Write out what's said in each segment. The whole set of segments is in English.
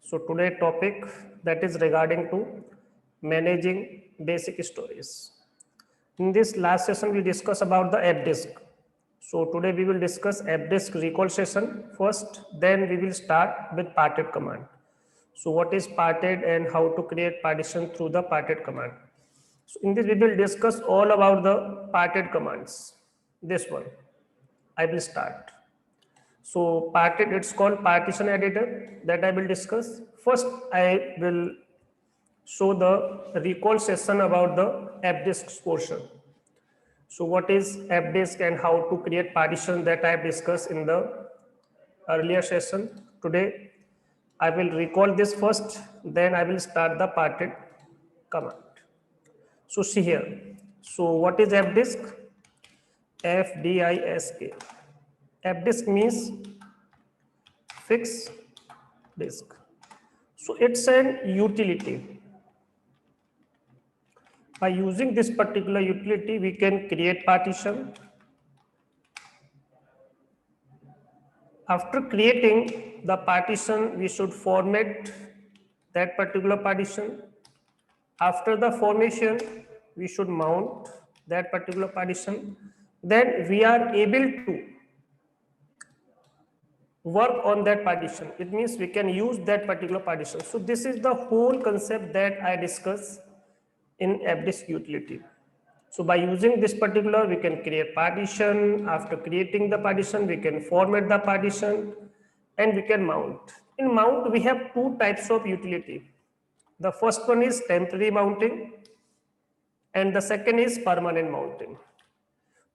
So today topic that is regarding to managing basic stories. In this last session we discussed about the app disk. So today we will discuss app disk recall session first, then we will start with parted command. So what is parted and how to create partition through the parted command. So in this we will discuss all about the parted commands. This one I will start. So parted, it's called partition editor that I will discuss. First, I will show the recall session about the app disk portion. So what is app disk and how to create partition that I have discussed in the earlier session. Today, I will recall this first, then I will start the parted command. So see here. So what is app disk? FDISK. App disk means fixed disk. So it's an utility. By using this particular utility, we can create partition. After creating the partition, we should format that particular partition. After the formation, we should mount that particular partition. Then we are able to work on that partition. It means we can use that particular partition. So this is the whole concept that I discuss in AppDisk utility. So by using this particular, we can create partition. After creating the partition, we can format the partition and we can mount. In mount, we have two types of utility. The first one is temporary mounting and the second is permanent mounting.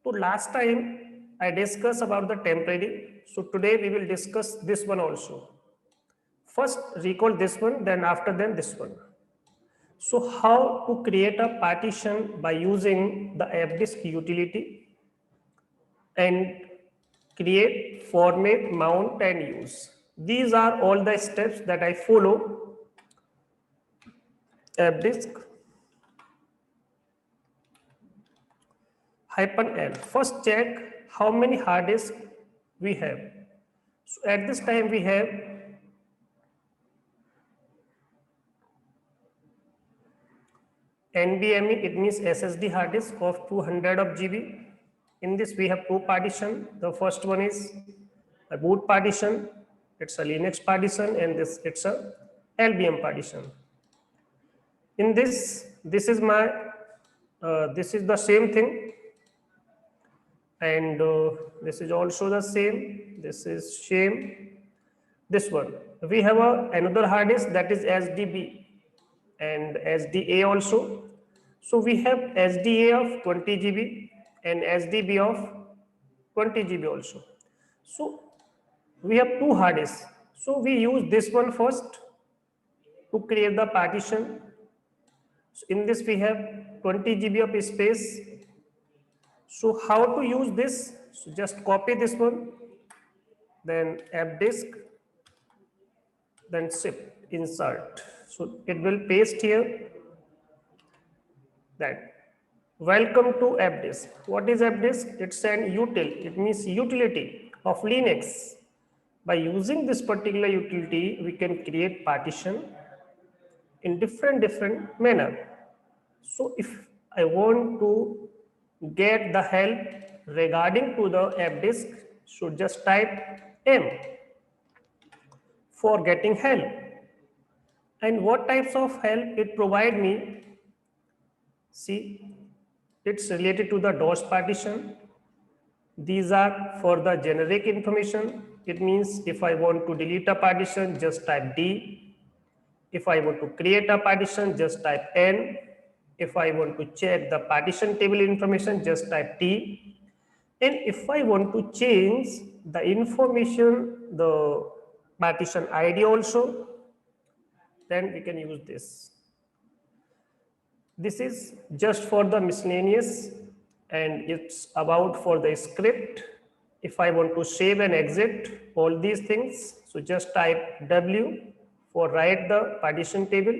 So last time I discussed about the temporary. So today we will discuss this one also. First recall this one, then after then this one. So how to create a partition by using the AppDisk utility and create, format, mount and use. These are all the steps that I follow. AppDisk -L. First check how many hard disks we have. So at this time we have NVMe, it means SSD hard disk of 200 of GB. In this we have two partition. The first one is a boot partition, it's a Linux partition, and it's a LBM partition. In this is my this is the same thing, and this is also the same. This is same. This one we have another hard disk that is SDB and SDA also. So we have SDA of 20 GB and SDB of 20 GB also. So we have two hard disks. So we use this one first to create the partition. So in this we have 20 GB of space. So how to use this? So just copy this one, then app disk, then shift insert. So it will paste here. That welcome to AppDisk. What is AppDisk? It's an util. It means utility of Linux. By using this particular utility, we can create partition in different manner. So if I want to get the help regarding to the AppDisk, should just type M for getting help. And what types of help it provide me? See, it's related to the DOS partition. These are for the generic information. It means if I want to delete a partition, just type D. If I want to create a partition, just type N. If I want to check the partition table information, just type T. And if I want to change the information, the partition ID also, then we can use this. This is just for the miscellaneous and it's about for the script. If I want to save and exit all these things, so just type W for write the partition table.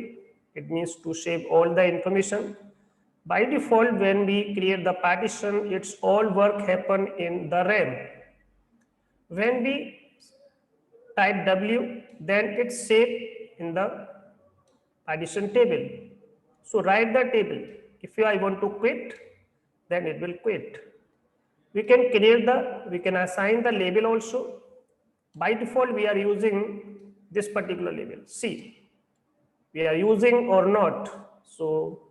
It means to save all the information. By default, when we create the partition, it's all work happen in the RAM. When we type W, then it save in the partition table. So write the table. If I want to quit, then it will quit. We can assign the label also. By default, we are using this particular label. See, we are using or not. So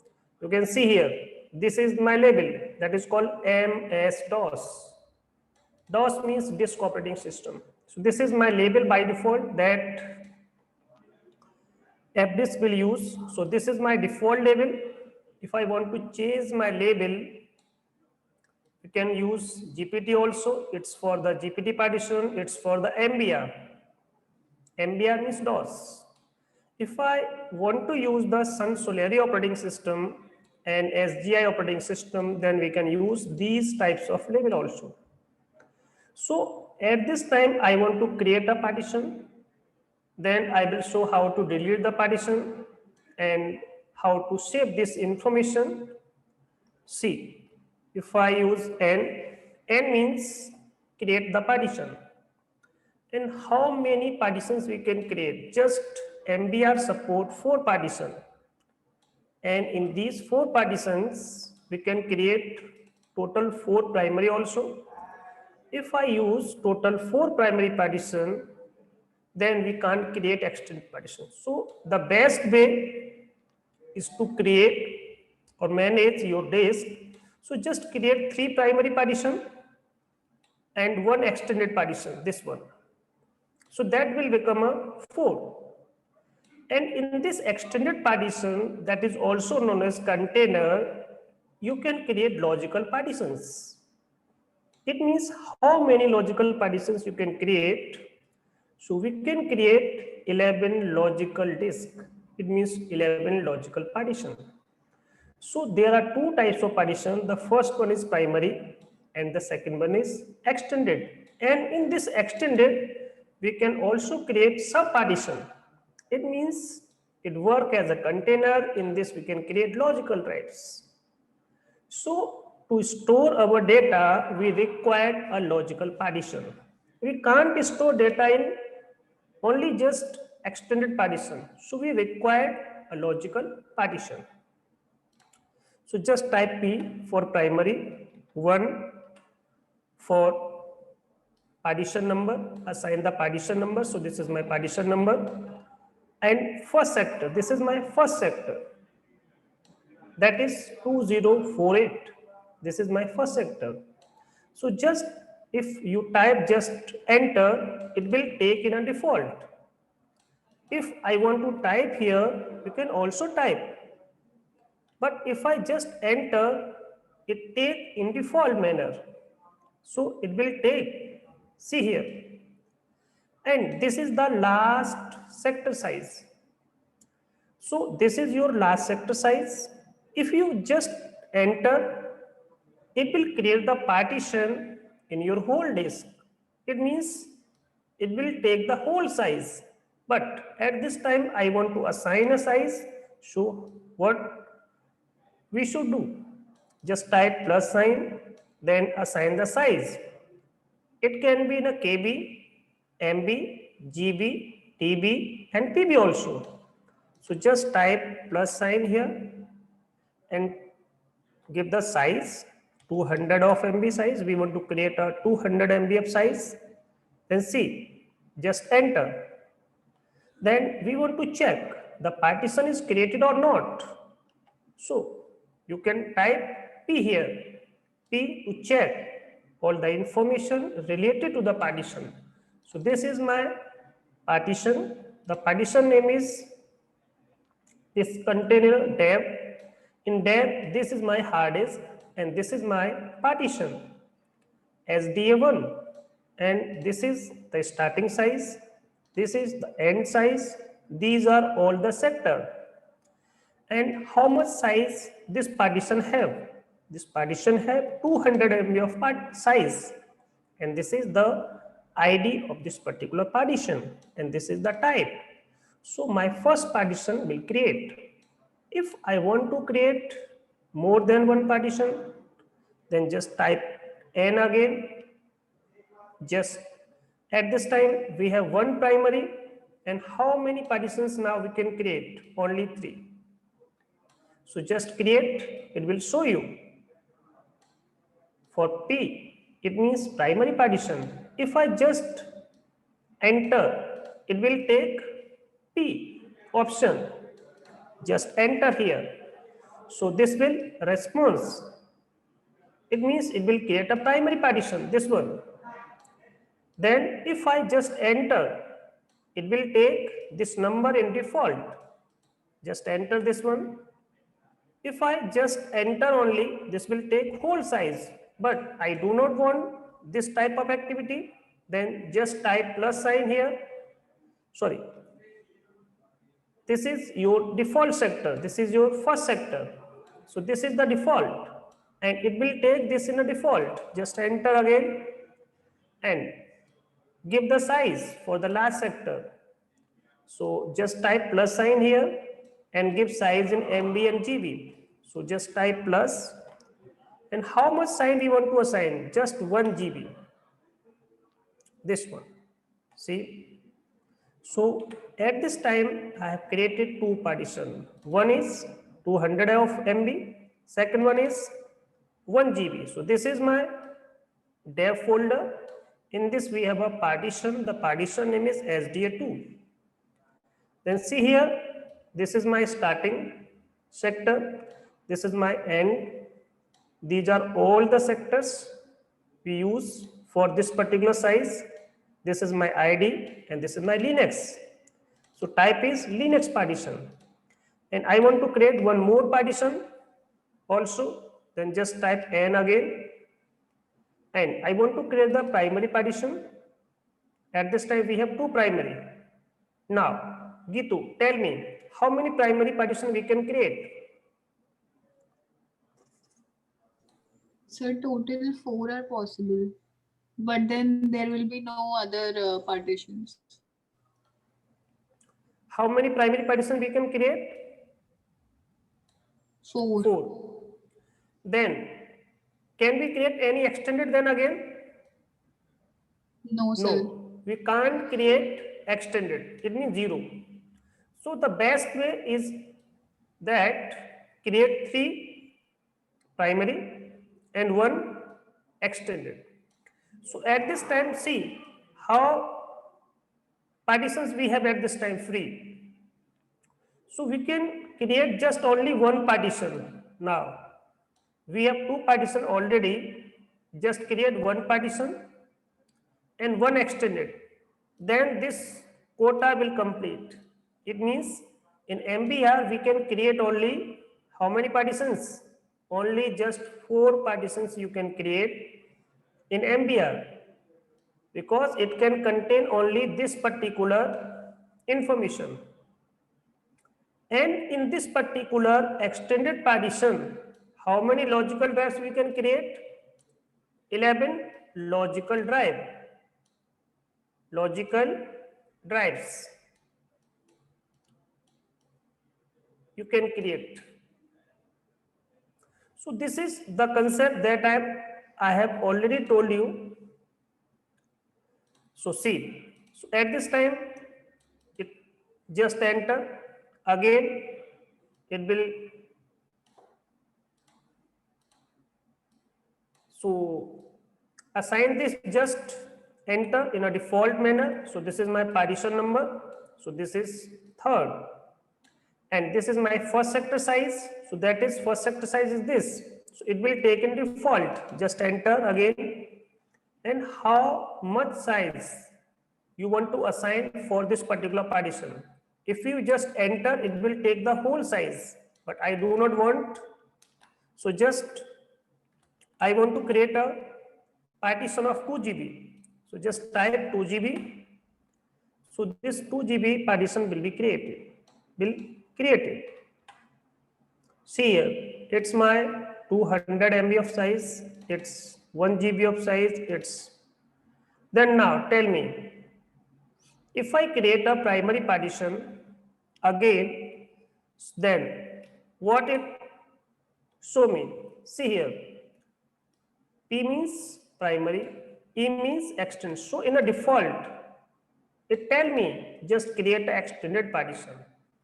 you can see here, this is my label that is called MS-DOS. DOS means disk operating system. So this is my label by default that FDisk will use. So this is my default label. If I want to change my label, you can use GPT also. It's for the GPT partition. It's for the MBR. MBR means DOS. If I want to use the Sun Solaris operating system and SGI operating system, then we can use these types of label also. So at this time, I want to create a partition. Then I will show how to delete the partition and how to save this information. See, if I use N means create the partition. And how many partitions we can create? Just MBR support 4 partition. And in these 4 partitions, we can create total 4 primary also. If I use total 4 primary partition, then we can't create extended partition. So the best way is to create or manage your disk. So just create 3 primary partition and 1 extended partition, this one. So that will become a 4. And in this extended partition, that is also known as container, you can create logical partitions. It means how many logical partitions you can create. So we can create 11 logical disk. It means 11 logical partition. So there are 2 types of partition. The first one is primary and the second one is extended. And in this extended, we can also create sub-partition. It means it works as a container. In this, we can create logical writes. So to store our data, we require a logical partition. We can't store data in only just extended partition. So we require a logical partition. So just type P for primary, 1 for partition number, assign the partition number. So this is my partition number. And first sector, this is my first sector. That is 2048. This is my first sector. So just if you type just enter, it will take in a default. If I want to type here, you can also type. But if I just enter, it take in default manner. So it will take, see here. And this is the last sector size. So this is your last sector size. If you just enter, it will create the partition in your whole disk. It means it will take the whole size. But at this time, I want to assign a size. So what we should do? Just type plus sign, then assign the size. It can be in a KB, MB, GB, TB, and PB also. So just type plus sign here and give the size 200 of MB size. We want to create a 200 MB of size. Then see, just enter. Then we want to check the partition is created or not. So you can type P here, P to check all the information related to the partition. So this is my partition. The partition name is this container dev. In dev, this is my hard disk and this is my partition SDA1, and this is the starting size. This is the end size. These are all the sector. And how much size this partition have? This partition have 200 MB of size. And this is the ID of this particular partition. And this is the type. So my first partition will create. If I want to create more than one partition, then just type N again. Just at this time, we have one primary And how many partitions now we can create? Only 3. So just create, it will show you. For P, it means primary partition. If I just enter, it will take P option. Just enter here. So this will response. It means it will create a primary partition, this one. Then if I just enter, it will take this number in default. Just enter this one. If I just enter only, this will take whole size. But I do not want this type of activity. Then just type plus sign here. Sorry. This is your default sector. This is your first sector. So this is the default. And it will take this in a default. Just enter again. And give the size for the last sector. So just type plus sign here and give size in MB and GB. So just type plus. And how much sign we want to assign? Just 1 GB. This one. See? So at this time, I have created 2 partitions. One is 200 of MB. Second one is 1 GB. So this is my dev folder. In this, we have a partition. The partition name is SDA2. Then see here, this is my starting sector. This is my end. These are all the sectors we use for this particular size. This is my ID and this is my Linux. So type is Linux partition. And I want to create one more partition also. Then just type N again. And I want to create the primary partition. At this time, we have 2 primary. Now, Gitu, tell me, how many primary partition we can create? So total 4 are possible, but then there will be no other partitions. How many primary partition we can create? 4. 4. Then, can we create any extended then again? No, sir. No, we can't create extended. It means 0. So the best way is that create 3 primary and 1 extended. So at this time, see how partitions we have at this time free. So we can create just only 1 partition now. We have 2 partition already. Just create 1 partition and 1 extended. Then this quota will complete. It means in MBR we can create only how many partitions? Only just 4 partitions you can create in MBR because it can contain only this particular information. And in this particular extended partition, how many logical drives we can create? 11 logical drive. Logical drives you can create. So this is the concept that I have already told you. So see, so at this time, it just enter again. It will so assign this just enter in a default manner. So this is my partition number. So this is 3rd. And this is my first sector size. So that is first sector size is this. So it will take in default. Just enter again. And how much size you want to assign for this particular partition. If you just enter, it will take the whole size. But I do not want. So just I want to create a partition of 2 GB. So just type 2 GB. So this 2 GB partition will be created. See here, it's my 200 MB of size. It's 1 GB of size. Then now tell me, if I create a primary partition again, then what it show me? See here, P means primary, E means extend. So in a default, it tell me just create an extended partition.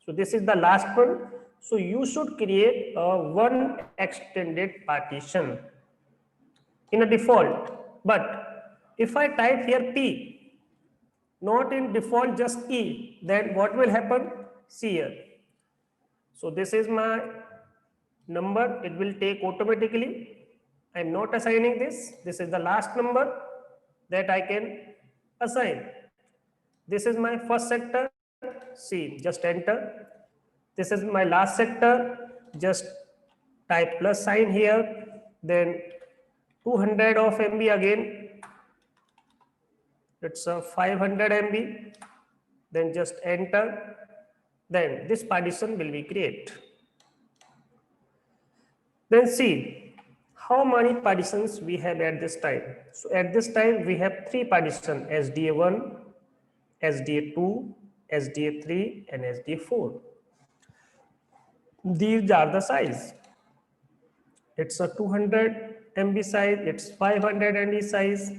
So this is the last one. So you should create a one extended partition in a default. But if I type here P, not in default just E, then what will happen? See here. So this is my number, it will take automatically. I am not assigning this. This is the last number that I can assign. This is my first sector. See, just enter. This is my last sector. Just type plus sign here. Then 200 of MB again. It's a 500 MB. Then just enter. Then this partition will be created. Then see how many partitions we have at this time. So at this time we have 3 partitions: SDA1, SDA2, SDA3 and SDA4. These are the size. It's a 200 MB size, it's 500 MB size,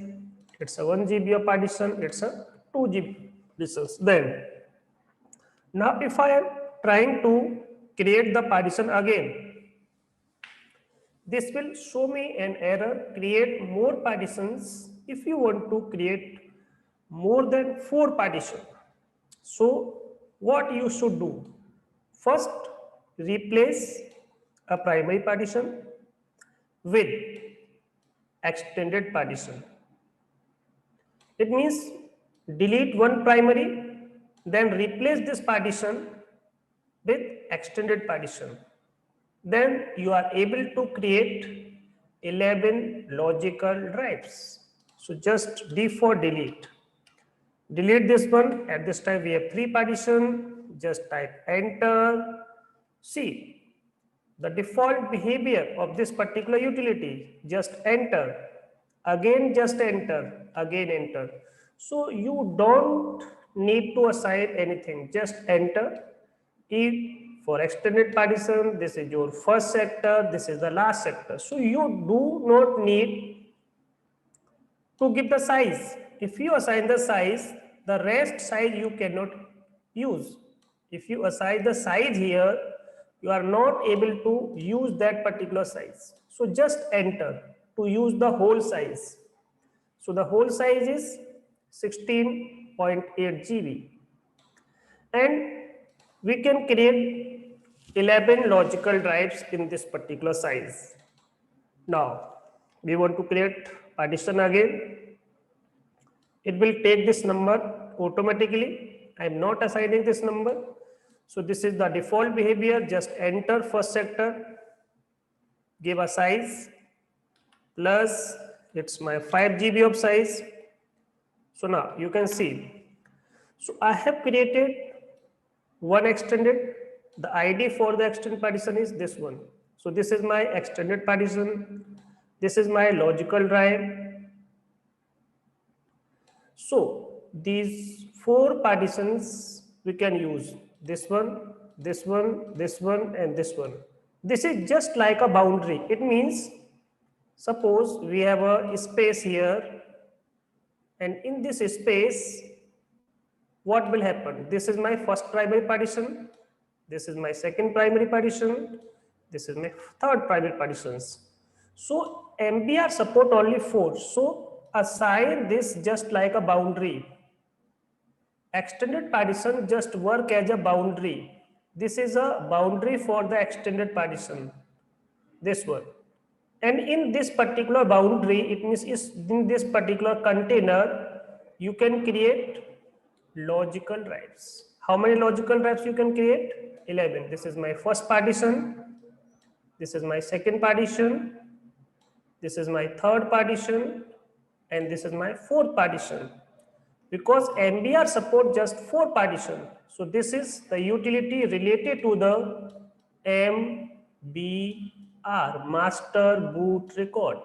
it's a 1 GB of partition, it's a 2 GB partitions. Then now if I am trying to create the partition again, this will show me an error, create more partitions. If you want to create more than 4 partitions, so what you should do? First, replace a primary partition with extended partition. It means delete one primary, then replace this partition with extended partition. Then you are able to create 11 logical drives. So just D for delete. Delete this one. At this time we have 3 partition. Just type enter. See the default behavior of this particular utility. Just enter. Again just enter. Again enter. So you don't need to assign anything. Just enter. If for extended partition, this is your first sector, this is the last sector. So you do not need to give the size. If you assign the size, the rest size you cannot use. If you assign the size here, you are not able to use that particular size. So just enter to use the whole size. So the whole size is 16.8 GB. And we can create 11 logical drives in this particular size. Now, we want to create partition again. It will take this number automatically. I am not assigning this number. So this is the default behavior. Just enter first sector, give a size, plus it's my 5 GB of size. So now you can see. So I have created one extended. The ID for the extended partition is this one. So this is my extended partition. This is my logical drive. So these 4 partitions we can use: this one, this one, this one, and this one. This is just like a boundary. It means suppose we have a space here, and in this space, what will happen? This is my first primary partition. This is my second primary partition. This is my third primary partitions. So MBR support only 4. So assign this just like a boundary. Extended partition just work as a boundary. This is a boundary for the extended partition. This one. And in this particular boundary, it means is in this particular container, you can create logical drives. How many logical drives you can create? 11. This is my first partition. This is my second partition. This is my third partition. And this is my fourth partition. Because MBR support just 4 partition. So this is the utility related to the MBR, master boot record.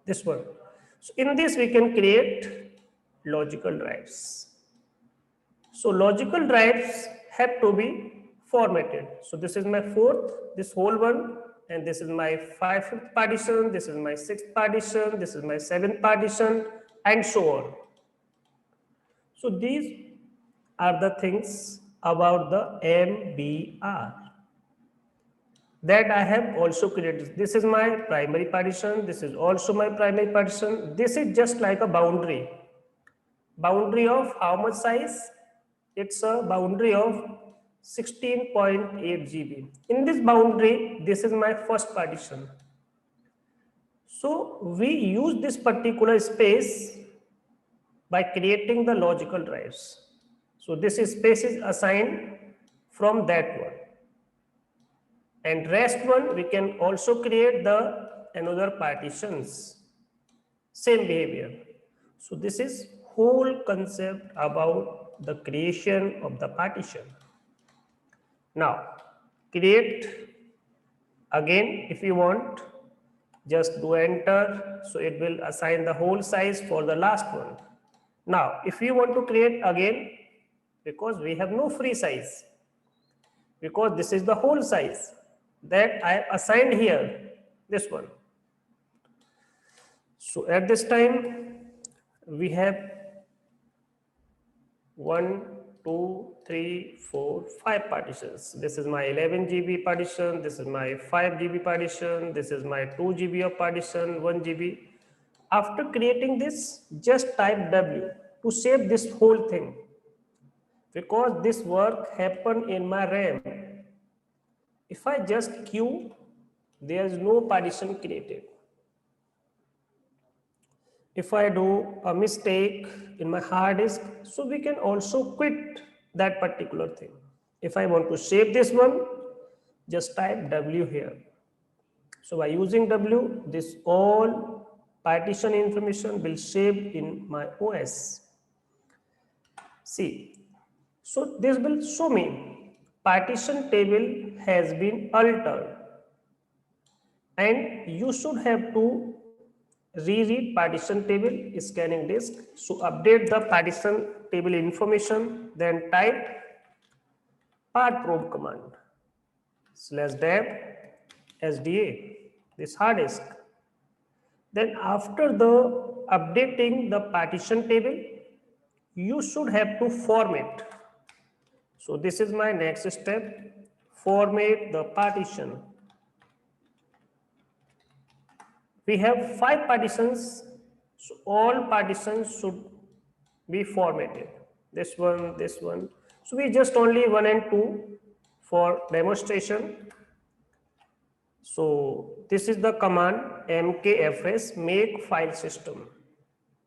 This one. So in this we can create logical drives. So logical drives have to be formatted. So this is my 4th, this whole one, and this is my 5th partition, this is my 6th partition, this is my 7th partition, and so on. So these are the things about the MBR that I have also created. This is my primary partition. This is also my primary partition. This is just like a boundary. Boundary of how much size? It's a boundary of 16.8 GB. In this boundary, this is my first partition. So we use this particular space by creating the logical drives. So this space is assigned from that one. And rest one, we can also create the another partitions. Same behavior. So this is whole concept about the creation of the partition. Now, create again if you want, just do enter. So it will assign the whole size for the last one. Now, if you want to create again, because we have no free size, because this is the whole size that I assigned here, this one. So at this time, we have 1, 2, 3, 4, 5 partitions. This is my 11 GB partition. This is my 5 GB partition. This is my 2 GB of partition, 1 GB. After creating this, just type W to save this whole thing, because this work happened in my RAM. If I just Q, there is no partition created. If I do a mistake in my hard disk, so we can also quit that particular thing. If I want to save this one, just type W here. So by using W, this all partition information will save in my OS. See, so this will show me partition table has been altered, and you should have to reread partition table scanning disk. So update the partition table information, then type part probe command /dev SDA, this hard disk. Then after the updating the partition table, you should have to format. So this is my next step, format the partition. We have 5 partitions, so all partitions should be formatted. This one, this one. So we just only 1 and 2 for demonstration. So this is the command mkfs make file system,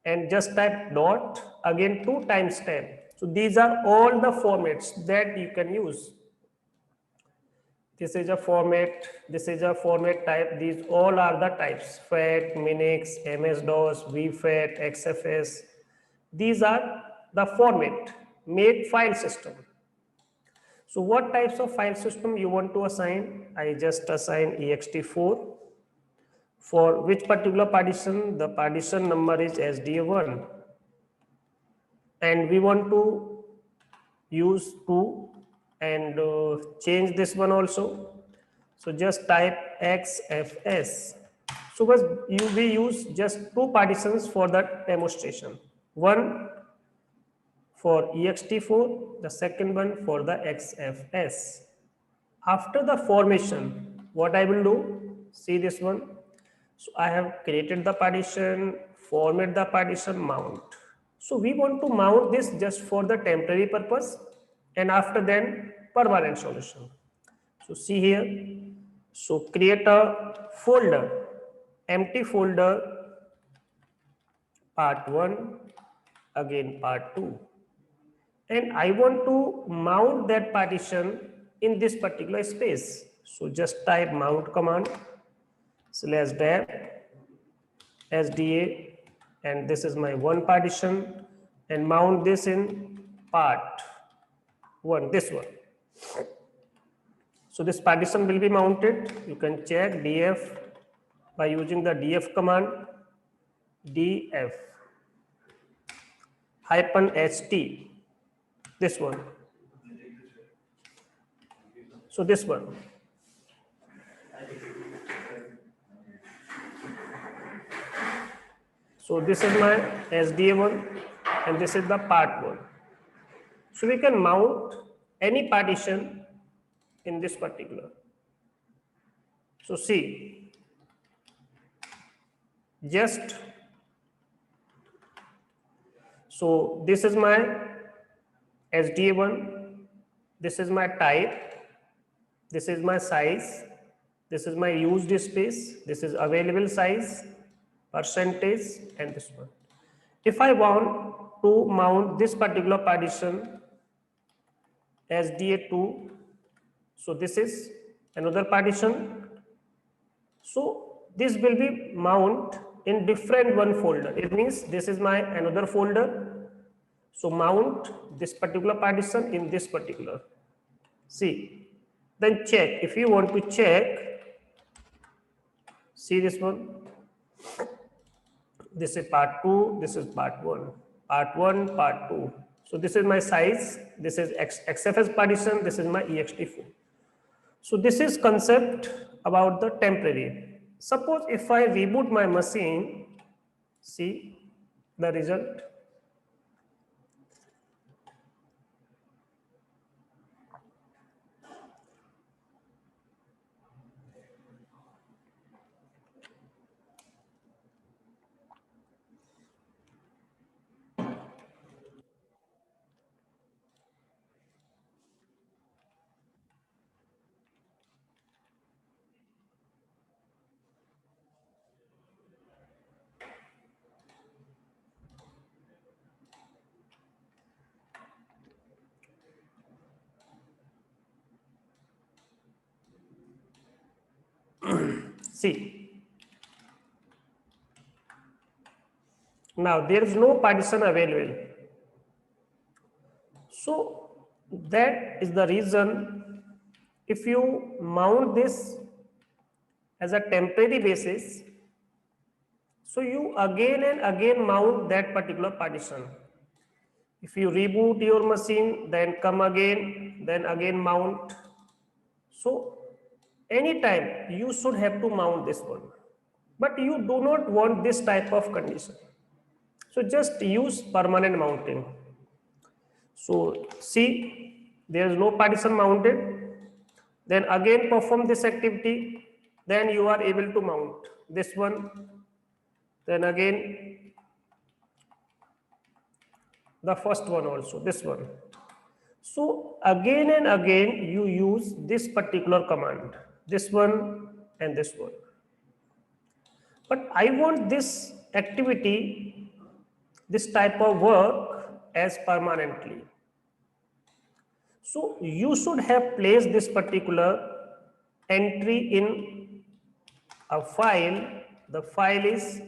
and just type dot again 2 times 10. So these are all the formats that you can use. This is a format, this is a format type. These all are the types: FAT, Minix, MS-DOS, VFAT, XFS. These are the format, make file system. So what types of file system you want to assign? I just assign ext4. For which particular partition? The partition number is SDA1. And we want to use 2 and change this one also. So just type XFS. So we use just 2 partitions for the demonstration. One for ext4, the second one for the XFS. After the formation, what I will do, see this one. So I have created the partition, format the partition, mount. So we want to mount this just for the temporary purpose, and after then permanent solution. So see here, so create a folder, empty folder, part 1, again part 2. And I want to mount that partition in this particular space. So just type mount command /dev SDA, and this is my 1 partition, and mount this in part 1, this one. So this partition will be mounted. You can check df by using the df command, df -ht, this one. So this one. So this is my SDA1. and this is the part 1. So we can mount any partition in this particular. So see, just so this is my SDA1, this is my type, this is my size, this is my used space, this is available size, percentage, and this one. If I want to mount this particular partition SDA2, so this is another partition. So this will be mount in different one folder. It means this is my another folder. So mount this particular partition in this particular. See, then check. If you want to check, see this one. This is part 2, this is part 1. Part 1, part 2. So this is my size, this is XFS partition, this is my ext4. So this is concept about the temporary. Suppose if I reboot my machine, see the result. See, now there is no partition available. So that is the reason if you mount this as a temporary basis, so you again and again mount that particular partition. If you reboot your machine, then come again, then again mount. So anytime you should have to mount this one, but you do not want this type of condition. So just use permanent mounting. So see, there is no partition mounted. Then again perform this activity. Then you are able to mount this one. Then again the first one also, this one. So again and again you use this particular command, this one and this one. But I want this activity, this type of work as permanently. So you should have placed this particular entry in a file. The file is,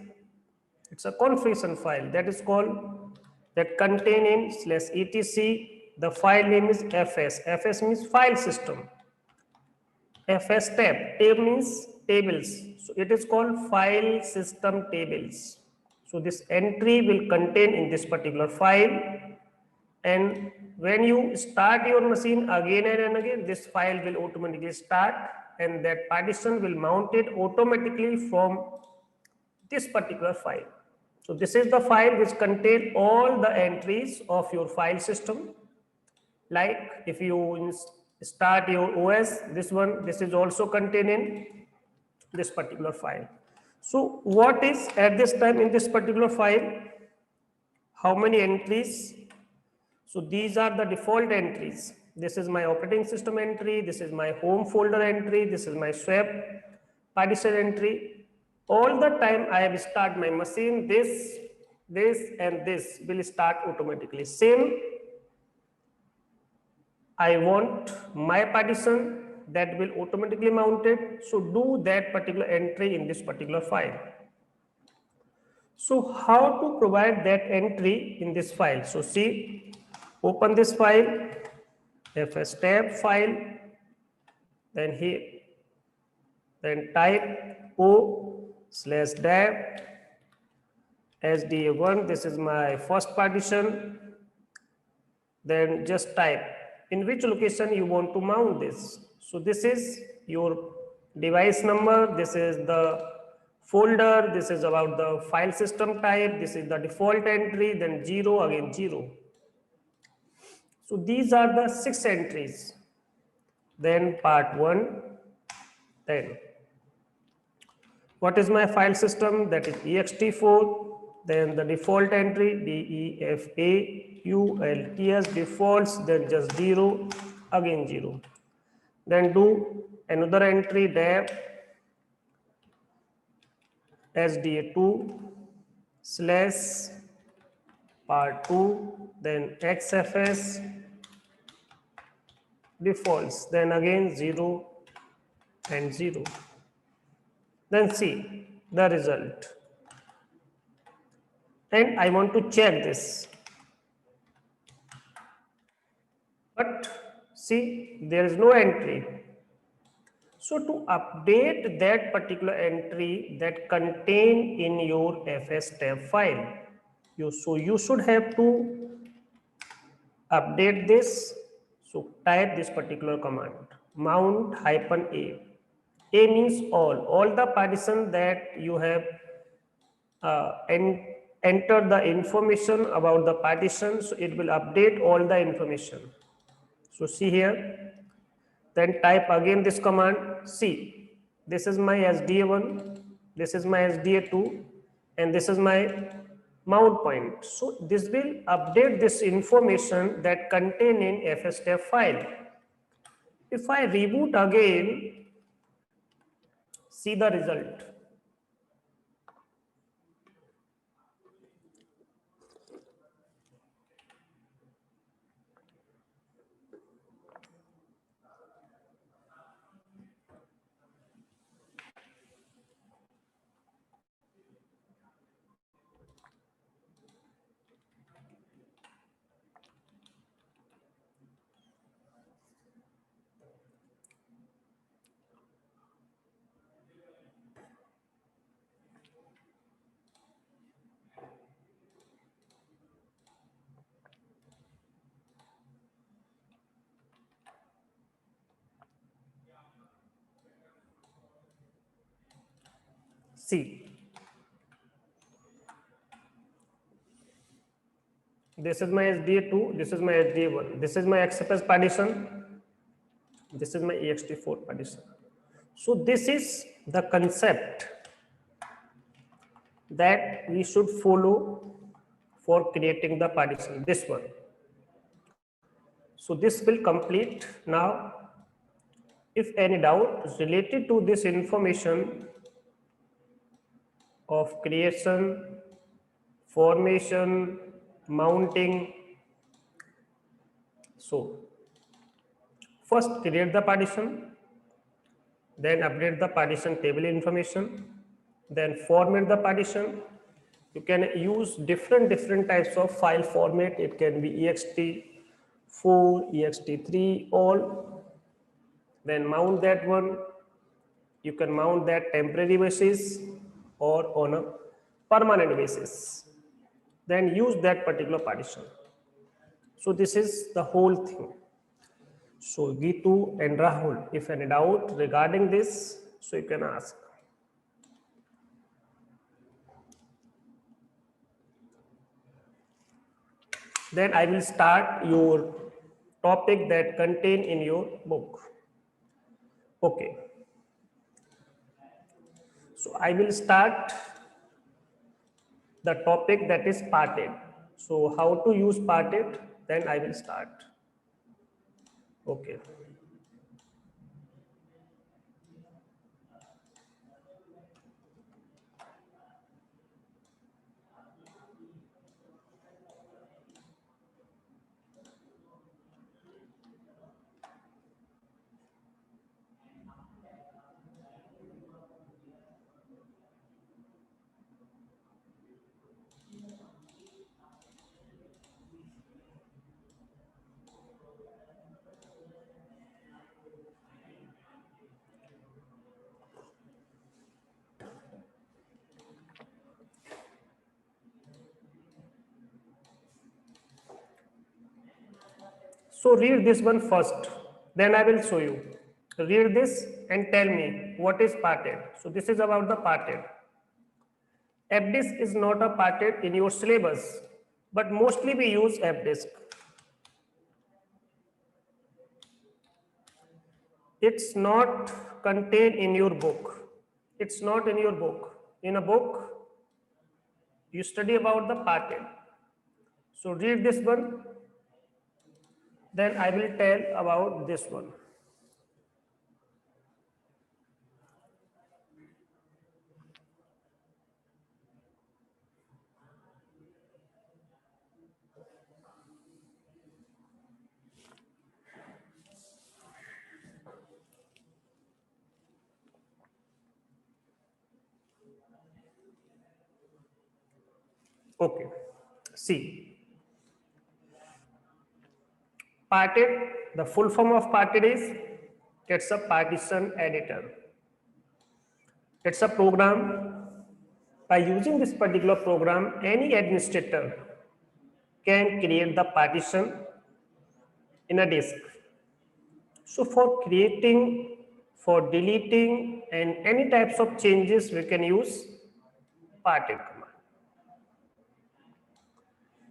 it's a configuration file that is called, that contain in /etc. The file name is fs. Fs means file system. Fs tab. Tab means tables. So it is called file system tables. So this entry will contain in this particular file, and when you start your machine again and again, this file will automatically start, and that partition will mount it automatically from this particular file. So this is the file which contain all the entries of your file system. Like if you start your OS, this one, this is also contained in this particular file. So what is at this time in this particular file? How many entries? So these are the default entries. This is my operating system entry. This is my home folder entry. This is my swap partition entry. All the time I have start my machine, this and this will start automatically. Same, I want my partition that will automatically mount it. So do that particular entry in this particular file. So how to provide that entry in this file? So see, open this file, fs tab file, then here, then type o/dev sda1. This is my first partition. Then just type in which location you want to mount this. So this is your device number. This is the folder, this is about the file system type, this is the default entry, then 0, again 0. So these are the 6 entries. Then part 1, then what is my file system? That is ext4. Then the default entry defauls defaults, then just 0, again 0. Then do another entry def sda2 slash part 2, then xfs defaults, then again 0 and 0. Then see the result. And I want to check this. But see, there is no entry. So to update that particular entry that contain in your fstab file, you should have to update this. So type this particular command, mount -a. A means all the partition that you have enter the information about the partition, so it will update all the information. So see here, then type again this command. See, this is my SDA1, this is my SDA2, and this is my mount point. So this will update this information that contain in fstab file. If I reboot again, see the result. See, this is my SDA2, this is my SDA1, this is my XFS partition, this is my ext4 partition. So this is the concept that we should follow for creating the partition, this one. So this will complete. Now, if any doubt is related to this information of creation, formation, mounting, so first create the partition, then update the partition table information, then format the partition. You can use different types of file format. It can be ext4, ext3, all. Then mount that one. You can mount that temporary basis or on a permanent basis. Then use that particular partition. So this is the whole thing. So Gitu and Rahul, if any doubt regarding this, so you can ask. Then I will start your topic that contain in your book. Okay. So I will start the topic that is parted. So how to use parted, then I will start. Okay. So read this one first, then I will show you. Read this and tell me what is parted. So this is about the parted. FDisk is not a part in your syllabus, but mostly we use FDisk. It's not contained in your book. It's not in your book. In a book, you study about the pattern. So read this one, then I will tell about this one. Okay, see, parted, the full form of parted is, it's a partition editor. It's a program. By using this particular program, any administrator can create the partition in a disk. So for creating, for deleting, and any types of changes, we can use parted command.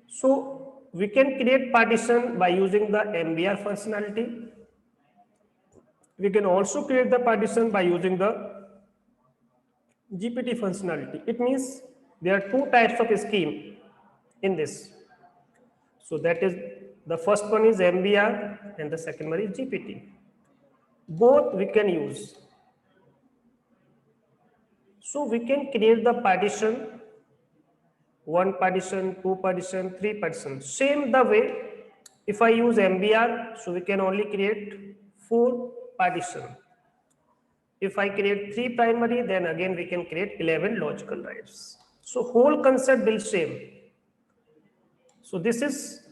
So we can create partition by using the MBR functionality. We can also create the partition by using the GPT functionality. It means there are two types of scheme in this. So that is, the first one is MBR and the second one is GPT. Both we can use. So we can create the partition, one partition, two partition, three partition. Same the way, if I use MBR, so we can only create 4 partition. If I create 3 primary, then again we can create 11 logical drives. So whole concept will same. So this is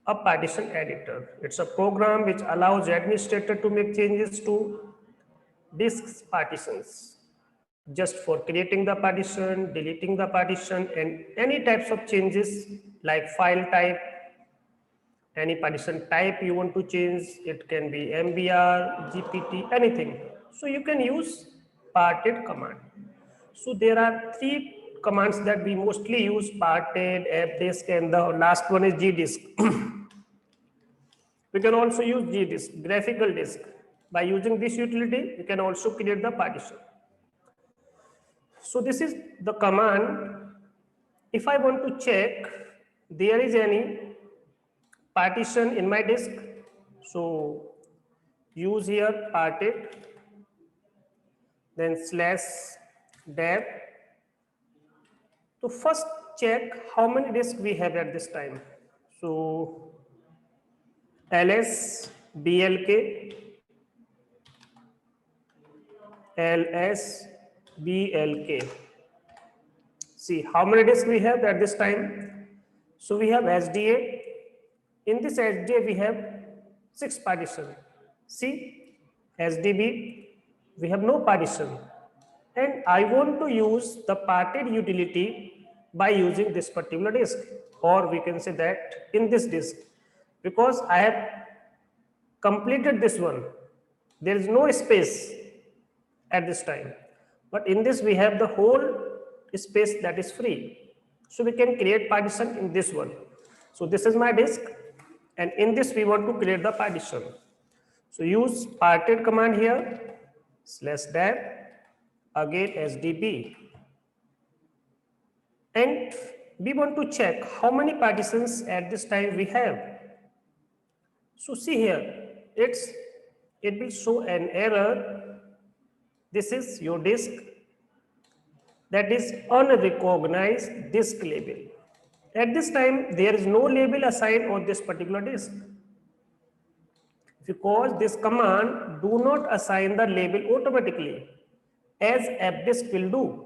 a partition editor. It's a program which allows administrator to make changes to disks partitions, just for creating the partition, deleting the partition, and any types of changes like file type, any partition type you want to change. It can be MBR, GPT, anything. So you can use parted command. So there are 3 commands that we mostly use: parted, fdisk, and the last one is gdisk. We can also use gdisk, graphical disk. By using this utility, you can also create the partition. So this is the command. If I want to check there is any partition in my disk, so use here parted, then /dev. To first check how many disks we have at this time. So ls blk, ls blk. See how many disks we have at this time. So we have SDA. In this SDA we have 6 partition. See SDB, we have no partition. And I want to use the parted utility by using this particular disk, or we can say that in this disk, because I have completed this one. There is no space at this time. But in this we have the whole space that is free. So we can create partition in this one. So this is my disk, and in this we want to create the partition. So use parted command here, /dev, again SDB. And we want to check how many partitions at this time we have. So see here, it will show an error. This is your disk, that is unrecognized disk label. At this time, there is no label assigned on this particular disk, because this command do not assign the label automatically, as fdisk will do.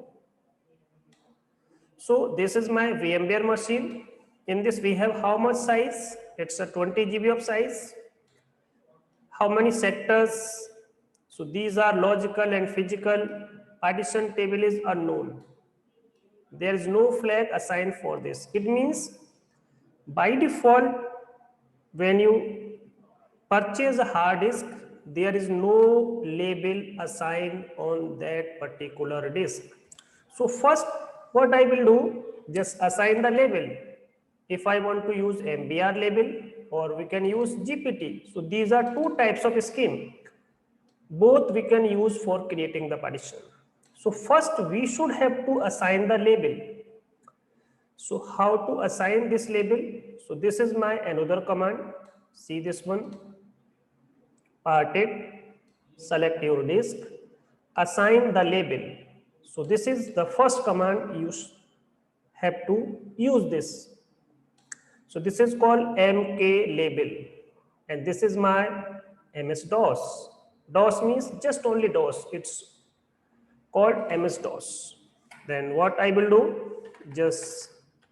So this is my VMware machine. In this we have how much size? It's a 20 GB of size. How many sectors? So these are logical and physical. Partition table is unknown. There is no flag assigned for this. It means by default, when you purchase a hard disk, there is no label assigned on that particular disk. So first, what I will do, just assign the label. If I want to use MBR label, or we can use GPT. So these are two types of scheme. Both we can use for creating the partition. So first we should have to assign the label. So how to assign this label? So this is my another command. See this one. Parted, select your disk, assign the label. So this is the first command you have to use this. So this is called MK label, and this is my MS-DOS. DOS means just only DOS. It's called MS-DOS. Then what I will do, just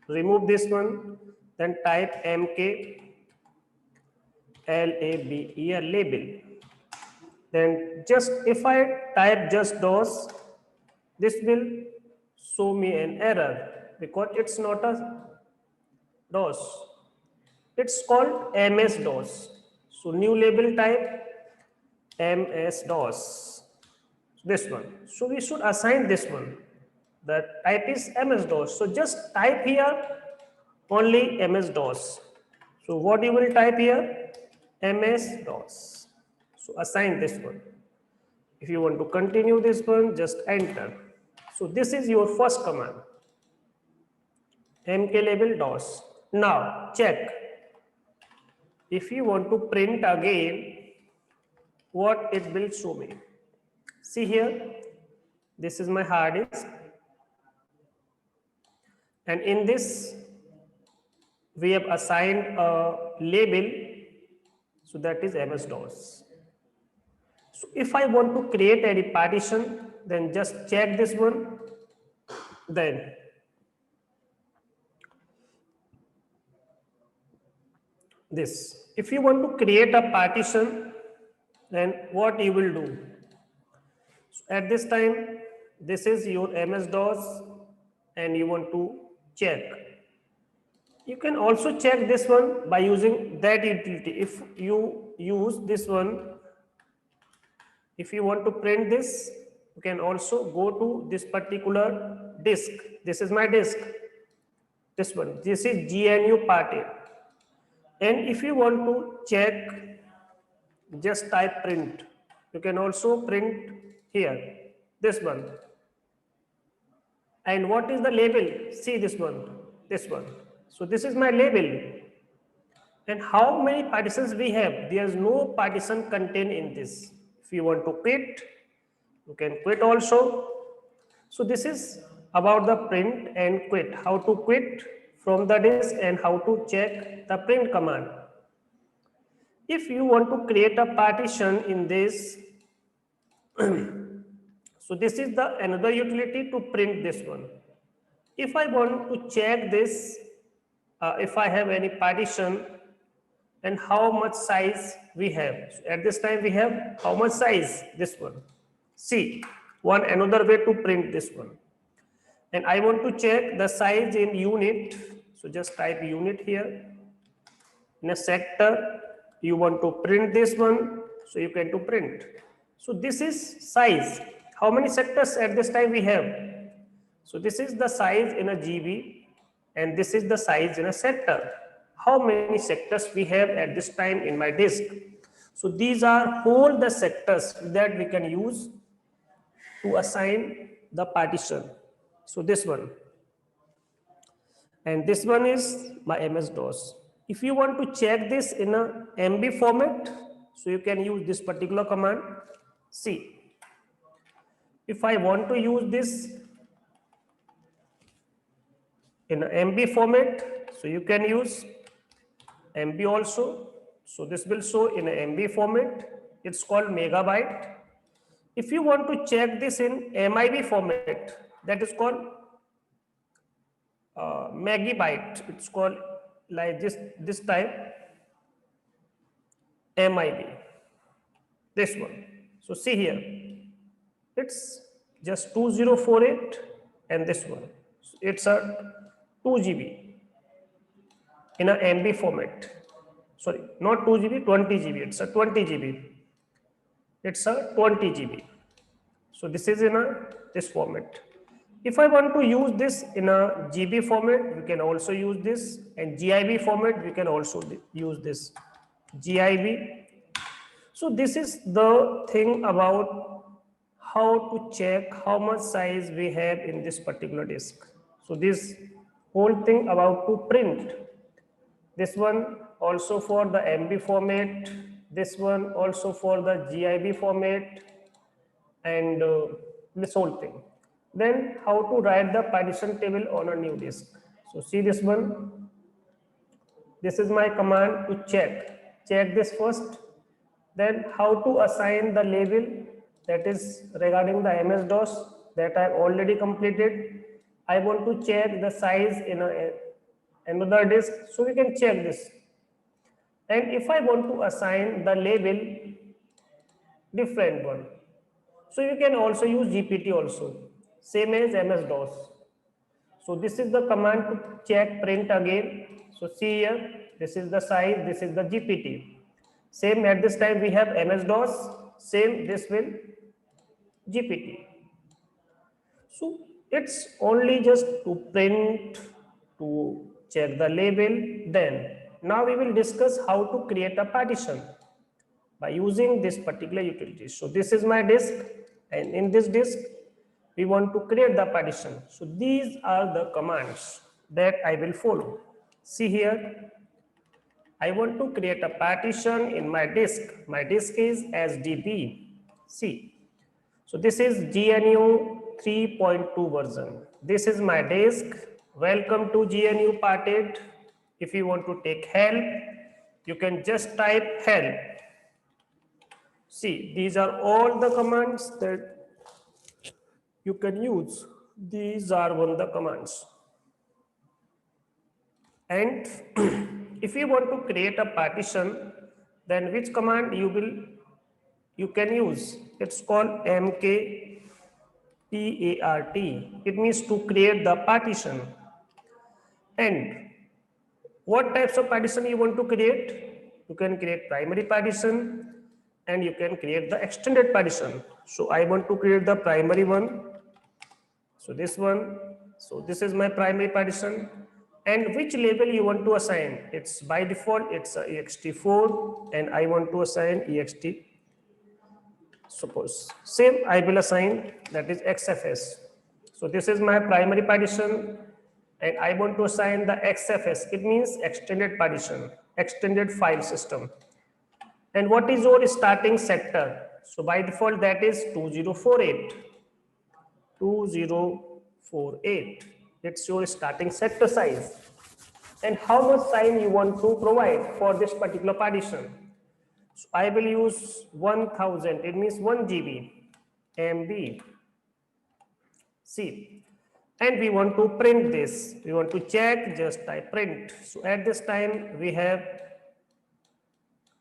remove this one, then type MK LABEL label. Then just if I type just DOS, this will show me an error because it's not a DOS. It's called MS-DOS. So new label type MS-DOS. This one. So we should assign this one. The type is MS-DOS. So just type here only MS-DOS. So what you will type here? MS-DOS. So assign this one. If you want to continue this one, just enter. So this is your first command. MK label DOS. Now check. If you want to print again, what it will show me. See here, this is my hard disk. And in this, we have assigned a label. So that is MS-DOS. So if I want to create any partition, then just check this one. Then this. If you want to create a partition, then what you will do? So at this time, this is your MS-DOS and you want to check. You can also check this one by using that utility. If you use this one, if you want to print this, you can also go to this particular disk. This is my disk. This one. This is GNU parted. And if you want to check, just type print. You can also print here, this one. And what is the label? See this one, this one. So this is my label. And how many partitions we have? There is no partition contained in this. If you want to quit, you can quit also. So this is about the print and quit. How to quit from the disk and how to check the print command. If you want to create a partition in this, so this is the another utility to print this one. If I want to check this, if I have any partition and how much size we have. So at this time we have how much size? This one. See, one another way to print this one. And I want to check the size in unit. So just type unit here. In a sector, you want to print this one, so you can to print. So this is size. How many sectors at this time we have? So this is the size in a GB and this is the size in a sector. How many sectors we have at this time in my disk? So these are all the sectors that we can use to assign the partition. So this one. And this one is my MS-DOS. If you want to check this in a MB format, so you can use this particular command. See, if I want to use this in a MB format, so you can use MB also. So this will show in a MB format. It's called megabyte. If you want to check this in MIB format, that is called megabyte. It's called like this type MIB. This one. So see here, it's just 2048 and this one. It's a 2 GB in a MB format. Sorry, not 2 GB, 20 GB. It's a 20 GB. It's a 20 GB. So this is in a this format. If I want to use this in a GB format, we can also use this, and GIB format, we can also use this GIB. So this is the thing about how to check how much size we have in this particular disk. So this whole thing about to print, this one also for the MB format, this one also for the GIB format, and this whole thing. Then how to write the partition table on a new disk. So see this one. This is my command to check. Check this first. Then how to assign the label, that is regarding the MS-DOS, that I already completed. I want to check the size in another disk, so we can check this. And if I want to assign the label different one, so you can also use GPT also, same as MS-DOS. So this is the command to check print again. So see here, this is the size, this is the GPT. Same at this time we have MS-DOS, same this will GPT. So it's only just to print, to check the label. Then now we will discuss how to create a partition by using this particular utility. So this is my disk, and in this disk we want to create the partition. So these are the commands that I will follow. See here, I want to create a partition in my disk. My disk is SDB. See, so this is GNU 3.2 version. This is my disk. Welcome to GNU Parted. If you want to take help, you can just type help. See, these are all the commands that you can use. These are one of the commands. And if you want to create a partition, then which command you can use? It's called mkpart. It means to create the partition. And what types of partition you want to create? You can create primary partition and you can create the extended partition. So I want to create the primary one. So this one, so this is my primary partition. And which label you want to assign? It's by default, it's a ext4, and I want to assign ext. Suppose same, I will assign that is XFS. So this is my primary partition, and I want to assign the XFS. It means extended partition, extended file system. And what is your starting sector? So by default, that is 2048. 2048. It's your starting sector size. And how much size you want to provide for this particular partition? So I will use 1000. It means 1 GB MB. See, and we want to print this. We want to check, just type print. So at this time, we have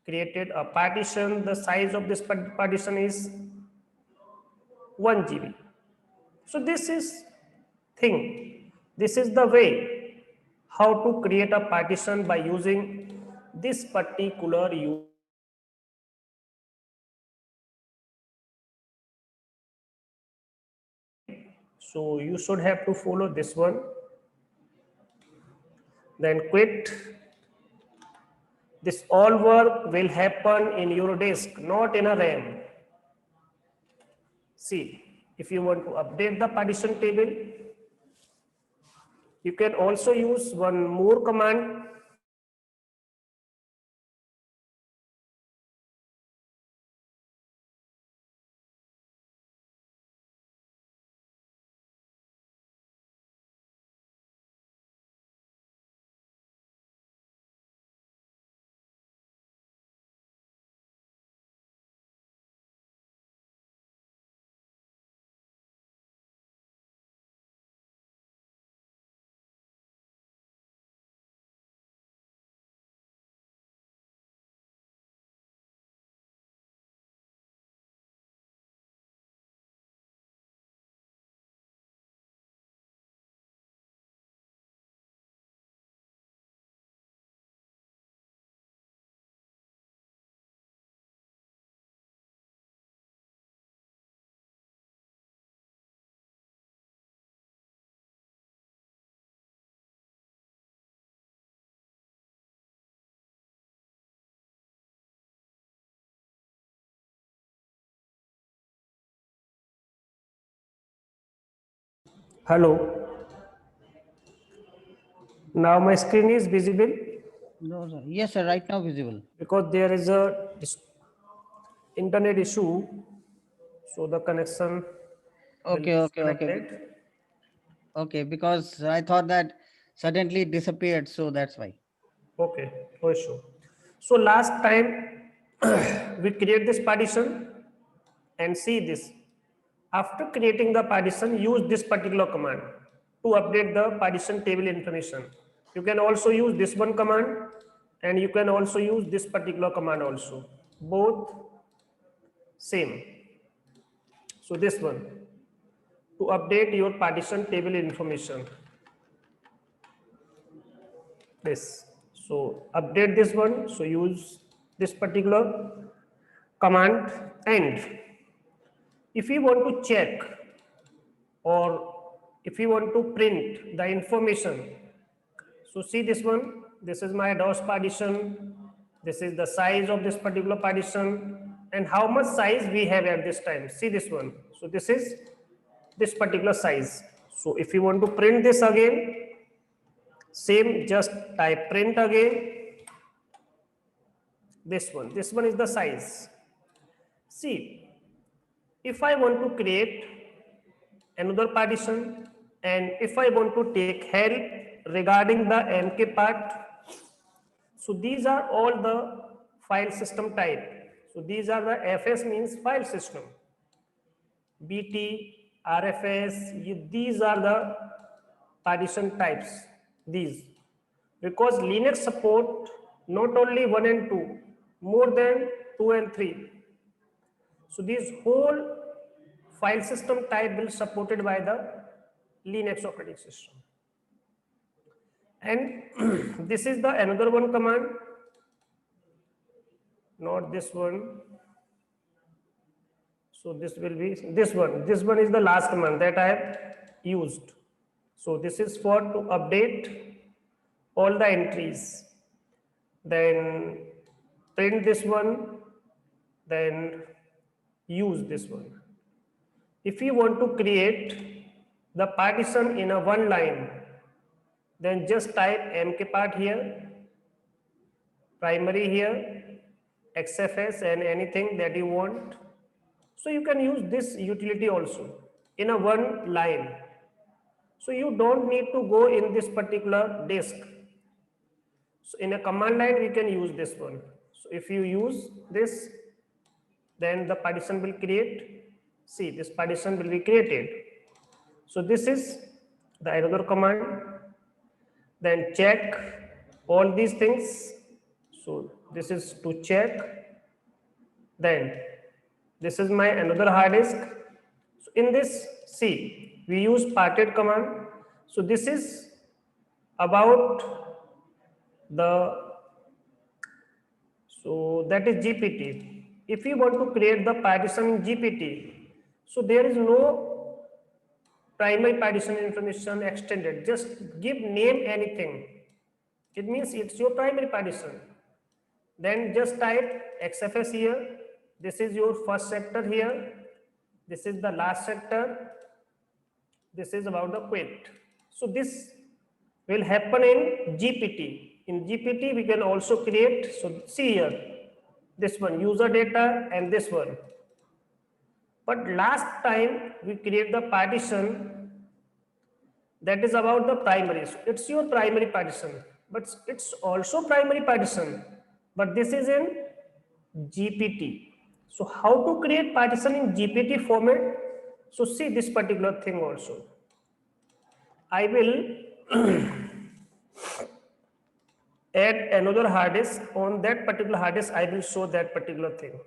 created a partition. The size of this partition is 1 GB. So this is thing. This is the way how to create a partition by using this particular use. So you should have to follow this one. Then quit. This all work will happen in your disk, not in a RAM. See, if you want to update the partition table, you can also use one more command. Hello. Now my screen is visible No, sir. Yes, sir. Right now visible. because there is a internet issue, so the connection will Okay, be okay, okay. disconnected. Okay, because I thought that suddenly it disappeared, so that's why. Okay, no issue. So last time we create this partition and see this. After creating the partition, use this particular command to update the partition table information. You can also use this one command and you can also use this particular command also. Both same. So this one to update your partition table information. This. So update this one. So use this particular command, and if you want to check or if you want to print the information, so see this one, this is my DOS partition, this is the size of this particular partition and how much size we have at this time. See this one, so this is this particular size. So if you want to print this again, same, just type print again. This one is the size. See, if I want to create another partition and if I want to take help regarding the MK part, so these are all the file system type. So these are the FS means file system, BT, RFS, these are the partition types, these. Because Linux support not only 1 and 2, more than 2 and 3. So these whole file system type will supported by the Linux operating system. And this is the another one command, not this one. So this will be this one. This one is the last command that I have used. So this is for to update all the entries. Then print this one, then use this one. If you want to create the partition in a one line, then just type mkpart here, primary here, xfs and anything that you want. So you can use this utility also in a one line. So you don't need to go in this particular disk. So in a command line, we can use this one. So if you use this, then the partition will create. See, this partition will be created. So this is the another command. Then check all these things. So this is to check. Then this is my another hard disk. So in this, see, we use parted command. So this is about the, so that is GPT. If you want to create the partition in GPT, so there is no primary partition information extended. Just give name anything. It means it's your primary partition. Then just type XFS here. This is your first sector here. This is the last sector. This is about the quit. So this will happen in GPT. In GPT, we can also create, so see here, this one, user data and this one. But last time we create the partition that is about the primary. So it's your primary partition, but it's also primary partition, but this is in GPT. So how to create partition in GPT format? So see this particular thing also. I will add another hard disk. On that particular hard disk, I will show that particular thing.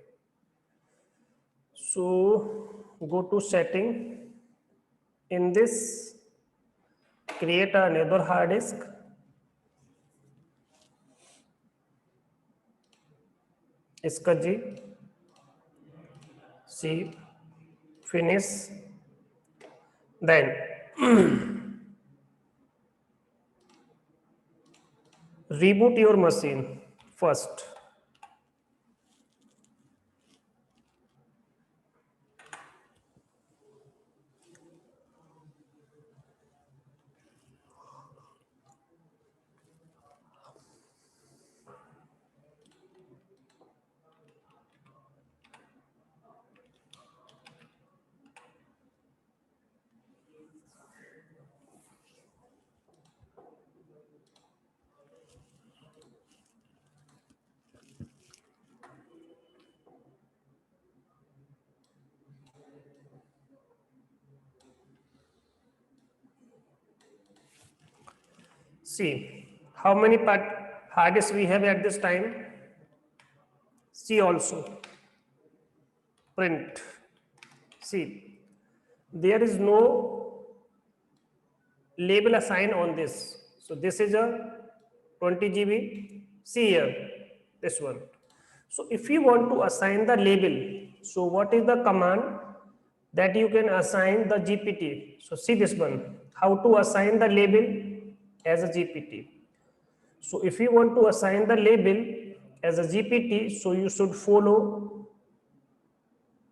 So go to setting. In this, create another hard disk. इसका जी, see, finish. Then reboot your machine first. See, how many hard disks we have at this time? See also, print. See, there is no label assigned on this. So this is a 20 GB. See here, this one. So if you want to assign the label, so what is the command that you can assign the GPT? So see this one, how to assign the label as a GPT. So if you want to assign the label as a GPT, so you should follow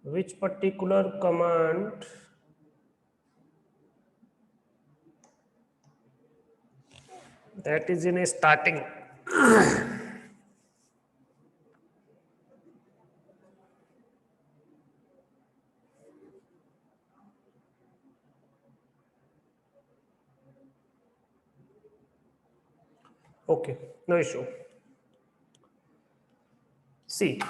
which particular command? That is in a starting. Okay, no issue. See,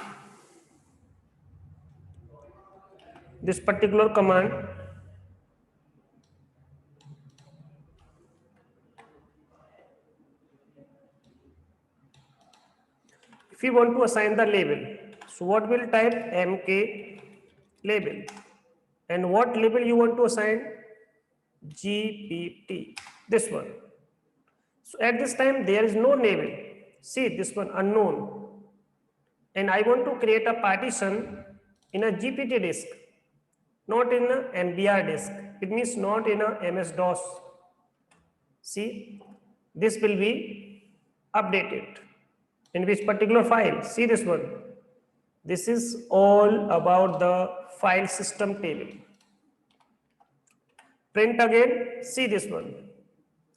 this particular command, if you want to assign the label, so what will type? MK label. And what label you want to assign? GPT, this one. So at this time there is no label. See this one, unknown. And I want to create a partition in a GPT disk, not in a MBR disk. It means not in a MS-DOS. See, this will be updated. In which particular file? See this one. This is all about the file system table. Print again, see this one.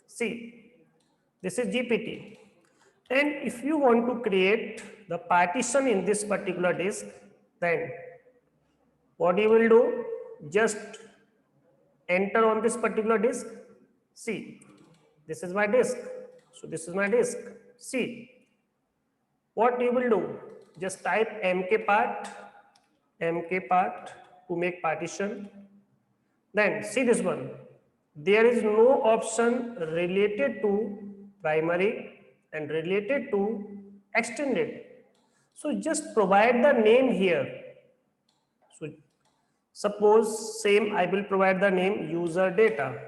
See, this is GPT. And if you want to create the partition in this particular disk, then what you will do? Just enter on this particular disk. See, this is my disk. So this is my disk. See, what you will do? Just type mkpart to make partition. Then see this one. There is no option related to primary and related to extended. So just provide the name here. So suppose same, I will provide the name user data.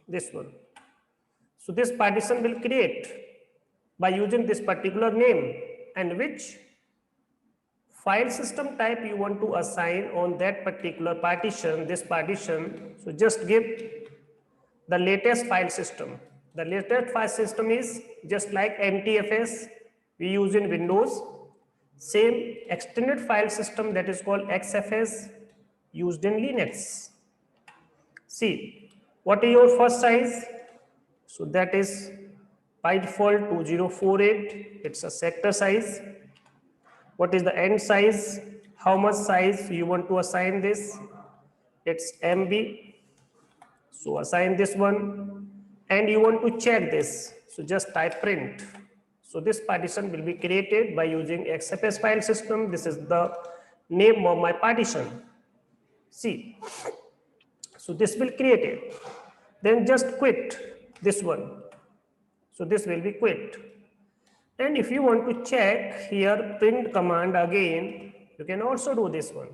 This one. So this partition will create by using this particular name, and which file system type you want to assign on that particular partition, this partition. So just give the latest file system. The latest file system is just like NTFS we use in Windows. Same extended file system, that is called XFS, used in Linux. See, what is your first size? So that is by default 2048. It's a sector size. What is the end size? How much size you want to assign this? It's MB. So assign this one. And you want to check this. So just type print. So this partition will be created by using XFS file system. This is the name of my partition. See. So this will create it. Then just quit this one. So this will be quit. And if you want to check here print command again, you can also do this one.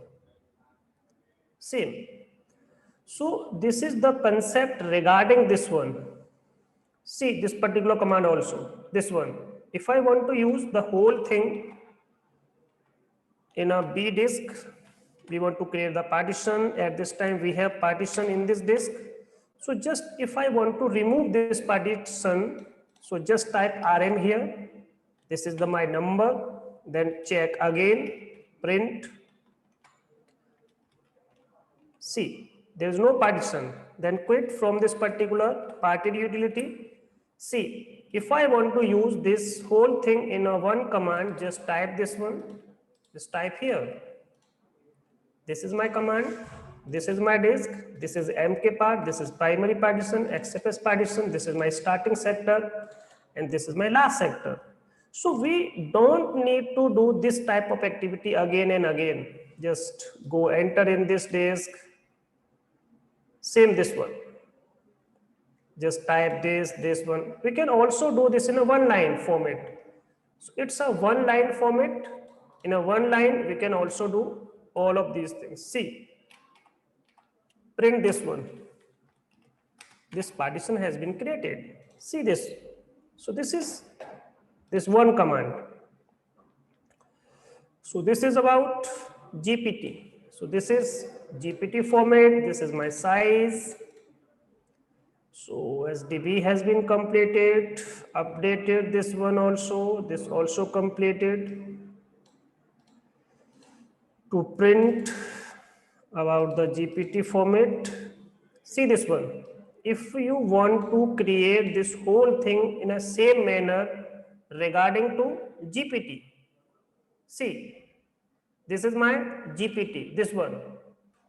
Same. So this is the concept regarding this one. See this particular command also, this one. If I want to use the whole thing in a B disk, we want to create the partition. At this time we have partition in this disk. So just if I want to remove this partition, so just type RM here. This is my number. Then check again, print. See, there is no partition. Then quit from this particular parted utility. See, if I want to use this whole thing in a one command, just type this one. Just type here. This is my command. This is my disk. This is MK part. This is primary partition, XFS partition. This is my starting sector. And this is my last sector. So we don't need to do this type of activity again and again. Just go enter in this disk. Same this one. Just type this one. We can also do this in a one line format. So it's a one line format. In a one line, we can also do all of these things. See, print this one. This partition has been created. See this. So this is this one command. So this is about GPT. So this is GPT format. This is my size. So SDB has been completed, updated this one also, this also completed. To print about the GPT format, see this one. If you want to create this whole thing in a same manner regarding to GPT, see, this is my GPT, this one.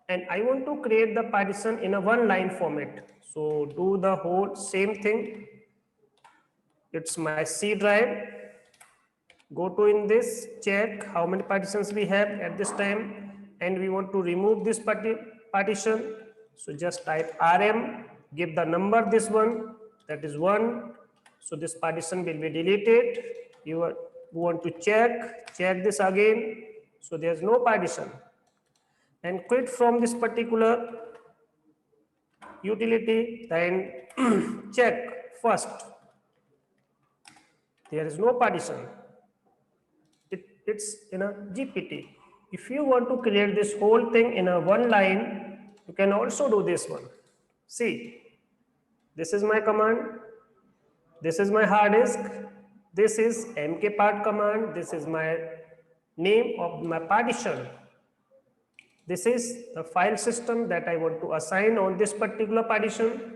And I want to create the partition in a one line format. So do the whole same thing. It's my C drive. Go to in this, check how many partitions we have at this time, and we want to remove this partition. So just type RM, give the number this one, that is 1. So this partition will be deleted. You want to check this again. So there's no partition. And quit from this particular utility, then check first. There is no partition. It's in a GPT. If you want to create this whole thing in a one line, you can also do this one. See, this is my command. This is my hard disk. This is mkpart command. This is my name of my partition. This is the file system that I want to assign on this particular partition.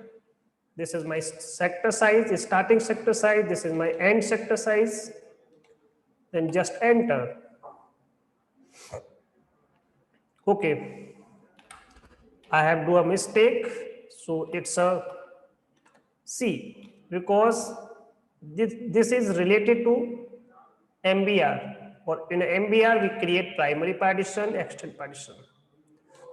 This is my sector size, starting sector size. This is my end sector size. Then just enter. Okay. I have do a mistake. So it's a C because this is related to MBR, or in MBR we create primary partition, extended partition.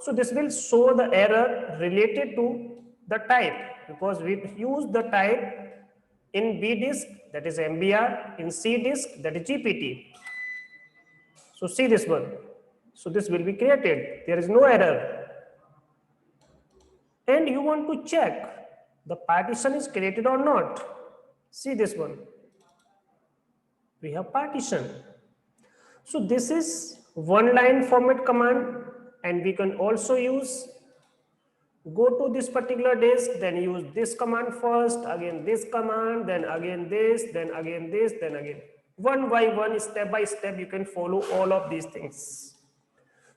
So this will show the error related to the type because we use the type in B disk, that is MBR, in C disk, that is GPT. So see this one. So this will be created. There is no error. And you want to check the partition is created or not. See this one. We have partition. So this is one line format command, and we can also use go to this particular disk, then use this command first, again this command, then again this, then again this, then again. One by one, step by step, you can follow all of these things.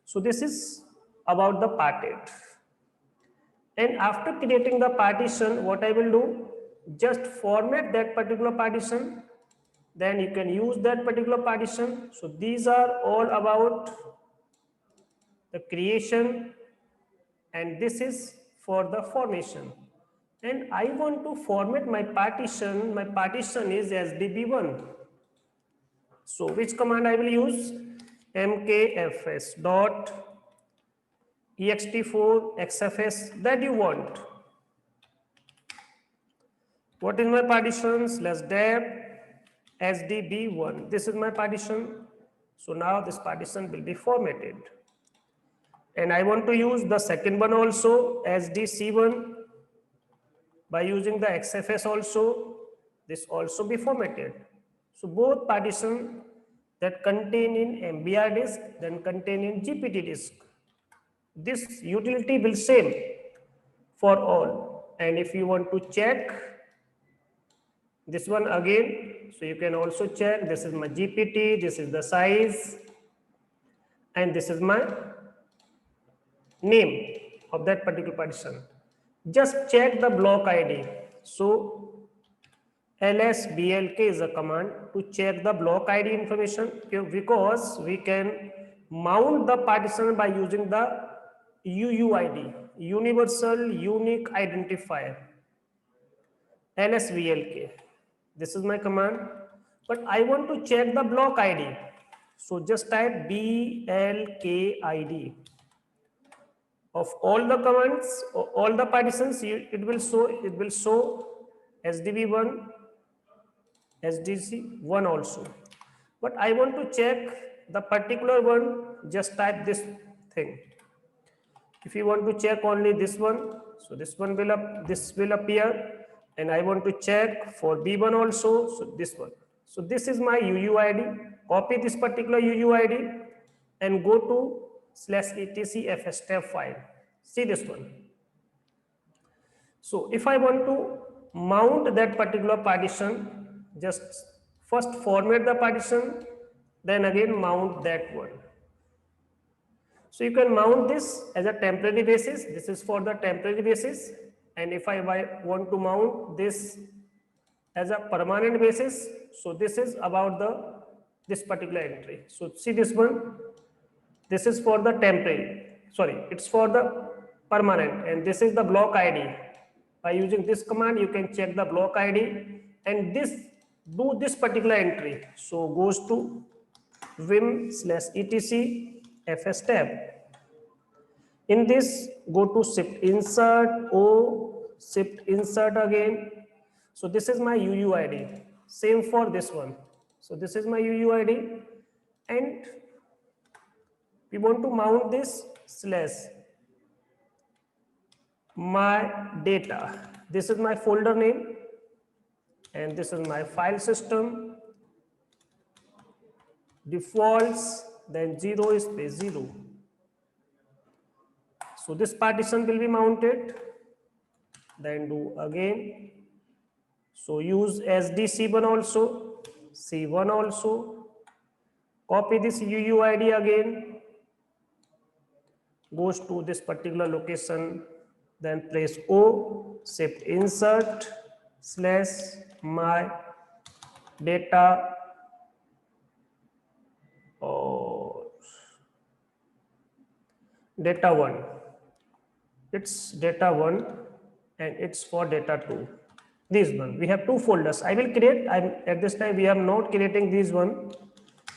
So this is about the parted. And after creating the partition, what I will do, just format that particular partition. Then you can use that particular partition. So these are all about the creation, and this is for the formation. And I want to format my partition. My partition is SDB1. So which command I will use? mkfs dot ext4 xfs that you want. What is my partitions? Let's deb SDB1. This is my partition. So now this partition will be formatted. And I want to use the second one also, SDC1. By using the XFS also, this also be formatted. So both partition that contain in MBR disk, then contain in GPT disk. This utility will same for all. And if you want to check this one again, so you can also check, this is my GPT, this is the size, and this is my name of that particular partition. Just check the block ID. So lsblk is a command to check the block ID information, because we can mount the partition by using the UUID, Universal Unique Identifier, lsblk. This is my command, but I want to check the block ID. So just type blkid. Of all the commands, all the partitions, it will show SDB1, SDC1 also. But I want to check the particular one, just type this thing. If you want to check only this one, so this one will this will appear, and I want to check for B1 also, so this one. So this is my UUID. Copy this particular UUID and go to /etc fstab file. See this one. So if I want to mount that particular partition, just first format the partition, then again mount that one. So you can mount this as a temporary basis. This is for the temporary basis. And if I want to mount this as a permanent basis, so this is about this particular entry. So see this one. This is for the temporary. Sorry, it's for the permanent. And this is the block ID. By using this command, you can check the block ID and do this particular entry. So goes to vim/etc fstab. In this, go to shift insert O, shift insert again. So this is my UUID. Same for this one. So this is my UUID, and we want to mount this /my data. This is my folder name, and this is my file system. Defaults, then 0 space 0. So this partition will be mounted. Then do again. So use SDC1 also, C1 also. Copy this UUID again. Goes to this particular location. Then press O, shift insert /my data. Or data 1. It's data 1 and it's for data 2. This one, we have two folders. I will create, at this time we are not creating this one.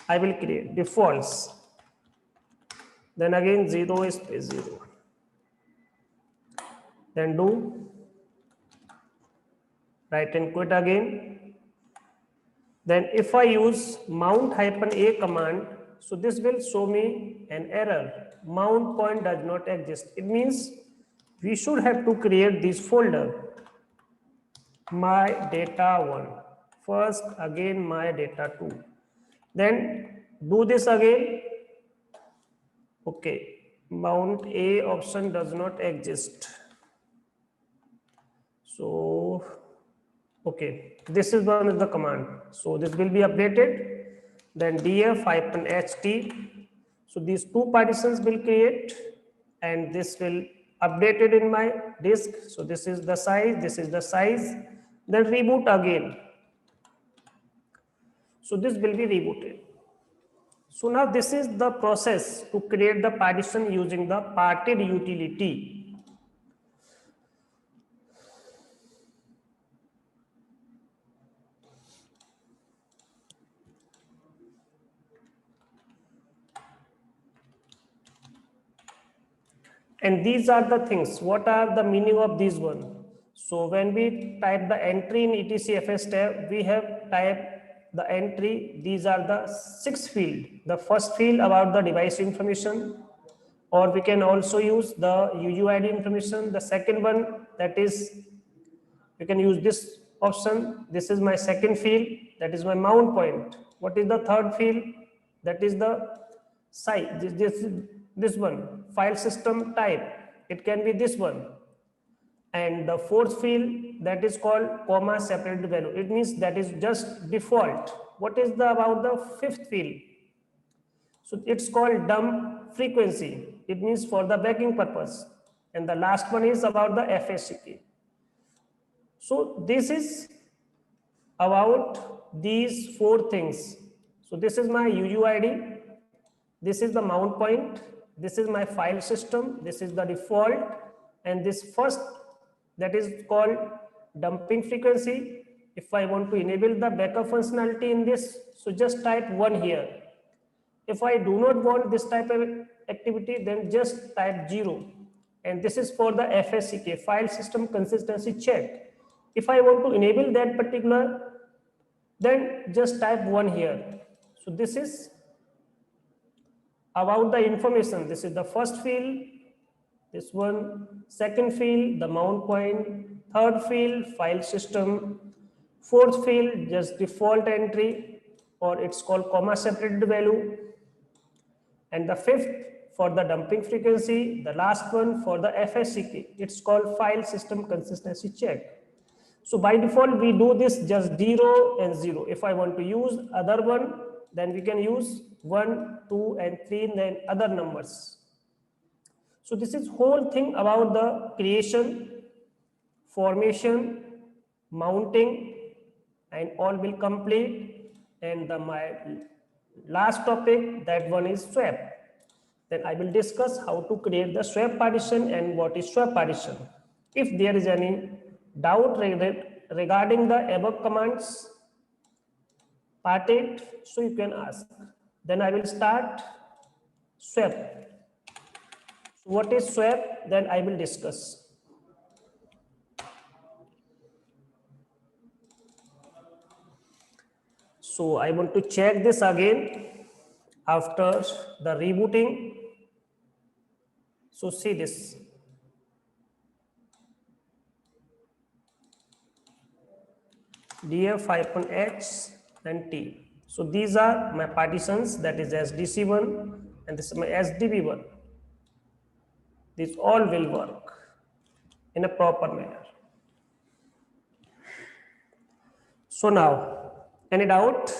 I will create defaults. Then again 0 space 0. Then do write and quit again. Then if I use mount-a command, so this will show me an error. Mount point does not exist. It means we should have to create this folder. My data 1. First again my data 2. Then do this again. Okay. Mount A option does not exist. So okay, this is one of the command. So this will be updated. Then df-ht. So these two partitions will create, and this will updated in my disk. So this is the size, this is the size. Then reboot again. So this will be rebooted. So now this is the process to create the partition using the parted utility. And these are the things. What are the meaning of these one? So when we type the entry in etc fstab, we have typed the entry. These are the 6 field. The first field about the device information, or we can also use the UUID information. The second one, that is, we can use this option. This is my second field, that is my mount point. What is the third field? That is the size. This one, file system type. It can be this one. And the fourth field, that is called comma separated value. It means that is just default. What is the about the fifth field? So it's called dump frequency. It means for the backing purpose. And the last one is about the FSCK. So this is about these 4 things. So this is my UUID. This is the mount point. This is my file system. This is the default. And this first, that is called dumping frequency. If I want to enable the backup functionality in this, so just type 1 here. If I do not want this type of activity, then just type 0. And this is for the FSCK, file system consistency check. If I want to enable that particular, then just type 1 here. So this is about the information. This is the first field, this one, second field, the mount point, third field, file system, fourth field, just default entry, or it's called comma separated value, and the fifth for the dumping frequency, the last one for the FSCK, it's called file system consistency check. So by default, we do this just 0 and 0. If I want to use other one, then we can use 1, 2, and 3, and then other numbers. So this is whole thing about the creation, formation, mounting, and all will complete. And my last topic, that one is swap. Then I will discuss how to create the swap partition and what is swap partition. If there is any doubt regarding the above commands, part 8, so you can ask. Then I will start swap. So what is swap? Then I will discuss. So I want to check this again after the rebooting. So see this. df-h and t. So these are my partitions, that is SDC1 and this is my SDB1. These all will work in a proper manner. So now, any doubt?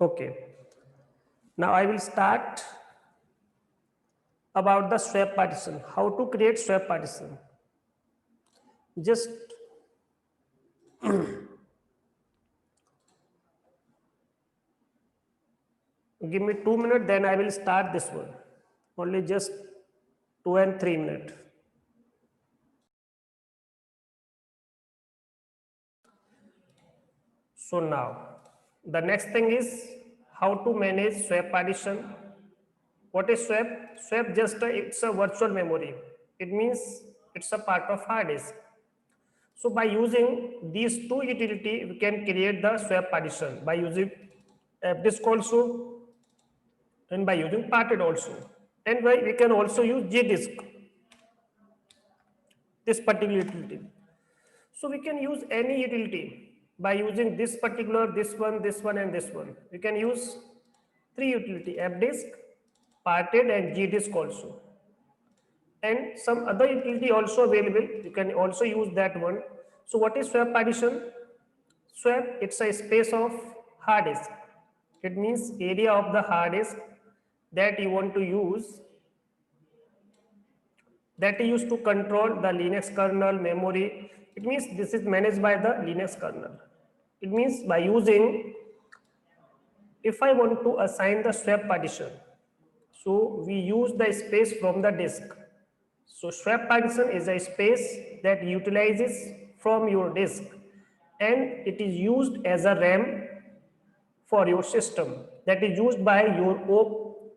Okay. Now I will start about the swap partition, how to create swap partition. Just give me 2 minutes, then I will start this one. Only just 2 and 3 minutes. So now, the next thing is how to manage swap partition. What is swap? Swap it's a virtual memory. It means it's a part of hard disk. So by using these two utility, we can create the swap partition by using fdisk also and by using parted also. And we can also use gdisk, this particular utility. So we can use any utility by using this particular, this one, and this one. We can use 3 utility, fdisk, parted, and gdisk also. And some other utility also available. You can also use that one. So what is swap partition? Swap, it's a space of hard disk. It means area of the hard disk that you want to use, that is used to control the Linux kernel memory. It means this is managed by the Linux kernel. It means by using, if I want to assign the swap partition, so we use the space from the disk. So swap partition is a space that utilizes from your disk and it is used as a RAM for your system, that is used by your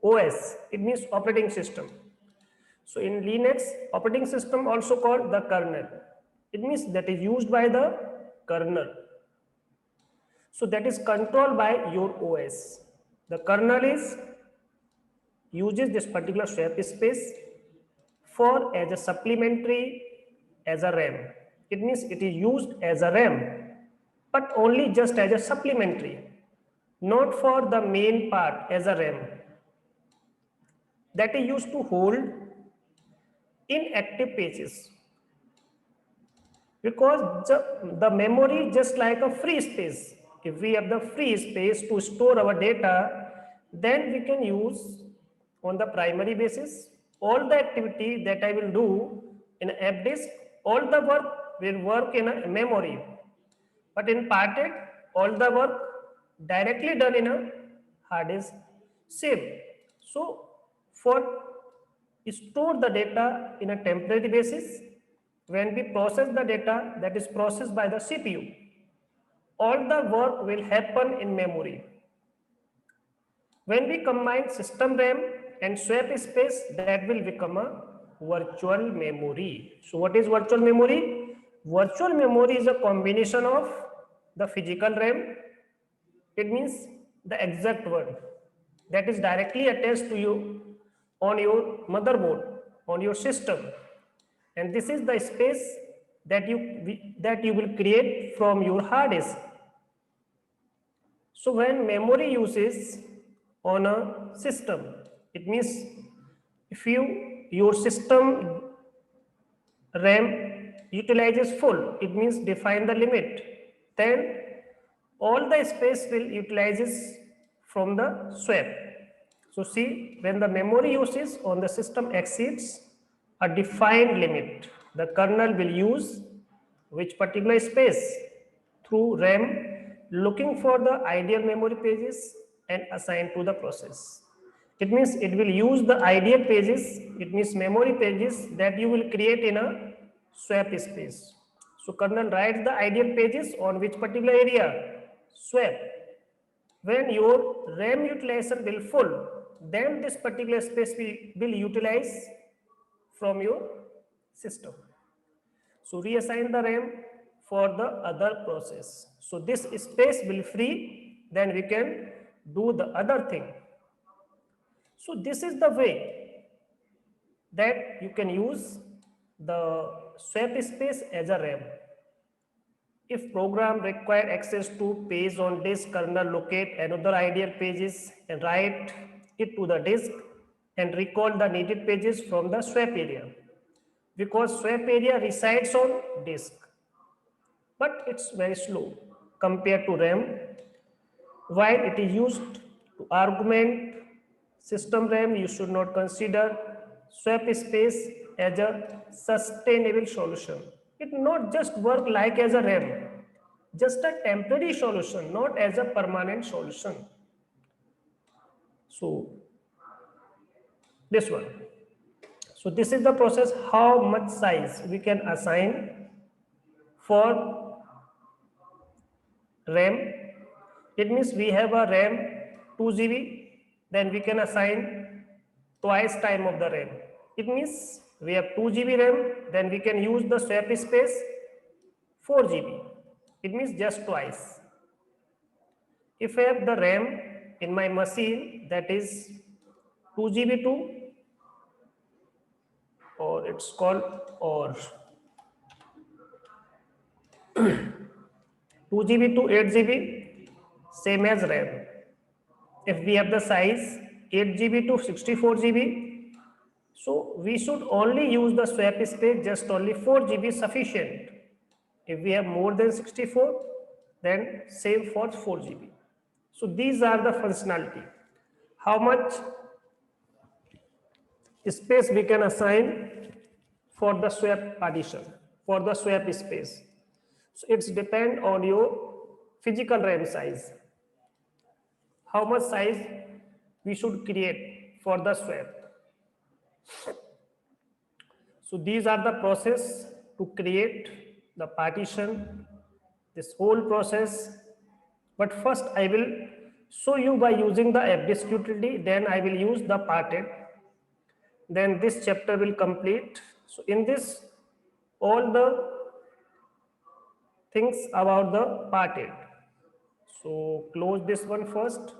OS. It means operating system. So in Linux, operating system also called the kernel. It means that is used by the kernel. So that is controlled by your OS. The kernel uses this particular swap space for as a supplementary as a RAM. It means it is used as a RAM, but only just as a supplementary, not for the main part as a RAM. That is used to hold inactive pages, because the memory just like a free space. If we have the free space to store our data, then we can use on the primary basis all the activity that I will do in fdisk, all the work will work in a memory, but in parted, all the work directly done in a hard disk save. So for store the data in a temporary basis, when we process the data that is processed by the CPU, all the work will happen in memory. When we combine system RAM and swap space, that will become a virtual memory. So what is virtual memory? Virtual memory is a combination of the physical RAM. It means the exact one that is directly attached to you on your motherboard, on your system, and this is the space that you will create from your hard disk. So when memory uses on a system, it means if your system RAM utilizes full, it means define the limit, then all the space will utilizes from the swap. So see, when the memory uses on the system exceeds a defined limit, the kernel will use which particular space through RAM looking for the ideal memory pages and assign to the process. It means it will use the ideal pages, it means memory pages that you will create in a swap space. So kernel writes the ideal pages on which particular area? Swap. When your RAM utilization will full, then this particular space will utilize from your system. So reassign the RAM for the other process. So this space will free, then we can do the other thing. So this is the way that you can use the swap space as a RAM. If program require access to page on disk, kernel locate another ideal pages and write it to the disk and recall the needed pages from the swap area, because swap area resides on disk, but it's very slow compared to RAM. While it is used to augment system RAM, you should not consider swap space as a sustainable solution. It not just work like as a RAM, just a temporary solution, not as a permanent solution. So this one. So this is the process, how much size we can assign for RAM. It means we have a RAM 2 GB, then we can assign twice time of the RAM. It means we have 2 GB RAM, then we can use the swap space 4 GB. It means just twice. If I have the RAM in my machine that is 2 GB to, or it's called, or 2 GB to 8 GB, same as RAM. If we have the size 8 GB to 64 GB, so we should only use the swap space just only 4 GB sufficient. If we have more than 64, then same for 4 GB. So these are the functionality. How much space we can assign for the swap partition, for the swap space. So it's depend on your physical RAM size. How much size we should create for the swap. So these are the process to create the partition, this whole process. But first I will show you by using the fdisk utility, then I will use the parted. Then this chapter will complete. So in this, all the things about the parted. So close this one first,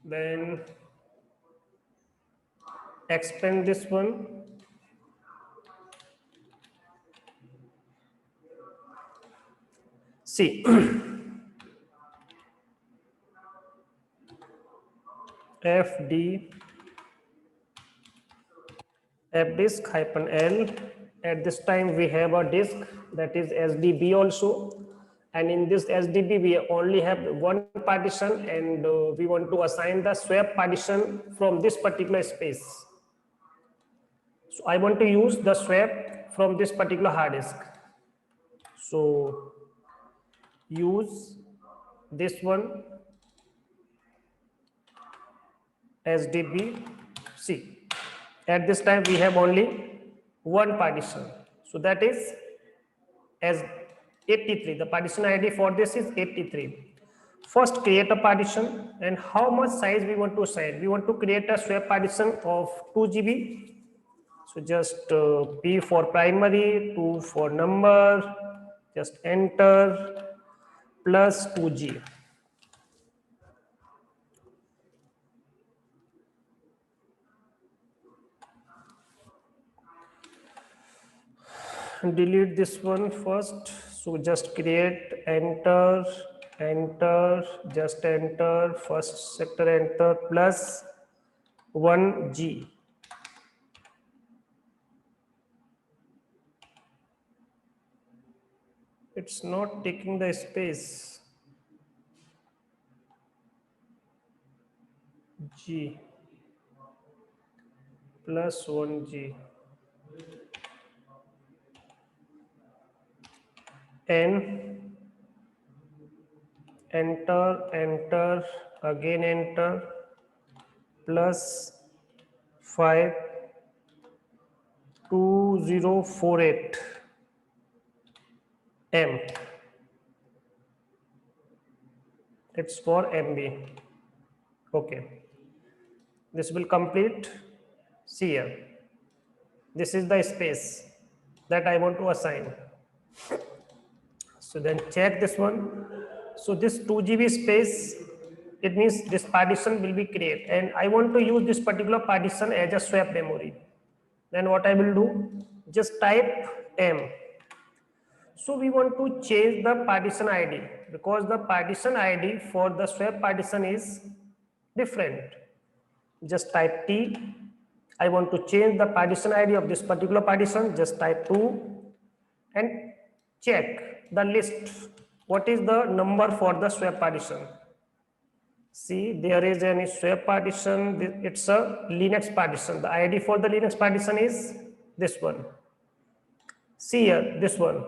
then expand this one. See, fdisk -L. At this time we have a disk that is SDB also, and in this SDB we only have one partition, and we want to assign the swap partition from this particular space. So I want to use the swap from this particular hard disk. So use this one SDB. See, at this time we have only one partition, so that is as 83. The partition ID for this is 83. First create a partition, and how much size we want to assign. We want to create a swap partition of 2 GB. So just P for primary, 2 for number, just enter, plus 2G. Delete this one first. So just create enter, enter, just enter, first sector enter, plus 1G. It's not taking the space. G plus 1G. N, enter, enter, again enter, plus 5, 2048 M. It's for MB. Okay. This will complete. See here. This is the space that I want to assign. So then check this one. So this 2 GB space, it means this partition will be created, and I want to use this particular partition as a swap memory. Then what I will do, just type M. So we want to change the partition ID because the partition ID for the swap partition is different. Just type T. I want to change the partition ID of this particular partition. Just type 2 and check the list. What is the number for the swap partition? See, there is any swap partition. It's a Linux partition. The ID for the Linux partition is this one. See here, this one.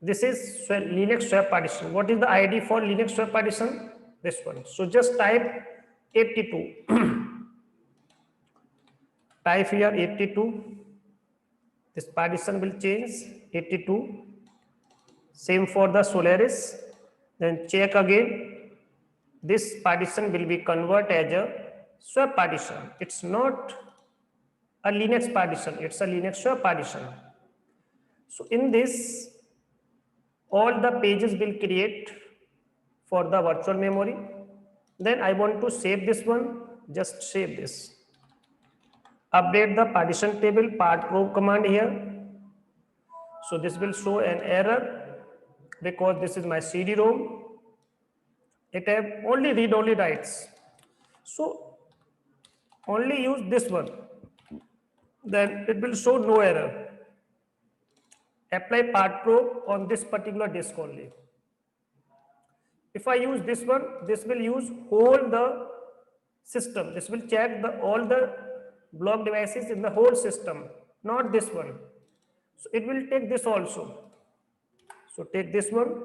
This is Linux swap partition. What is the ID for Linux swap partition? This one. So just type 82. Type here 82. This partition will change 82. Same for the Solaris. Then check again. This partition will be converted as a swap partition. It's not a Linux partition. It's a Linux swap partition. So in this, all the pages will create for the virtual memory. Then I want to save this one. Just save this. Update the partition table part-prov command here. So this will show an error because this is my CD-ROM. It have only read-only writes. So only use this one. Then it will show no error. Apply part-prov on this particular disk only. If I use this one, this will use whole the system. This will check all the block devices in the whole system, not this one. So it will take this also. So take this one,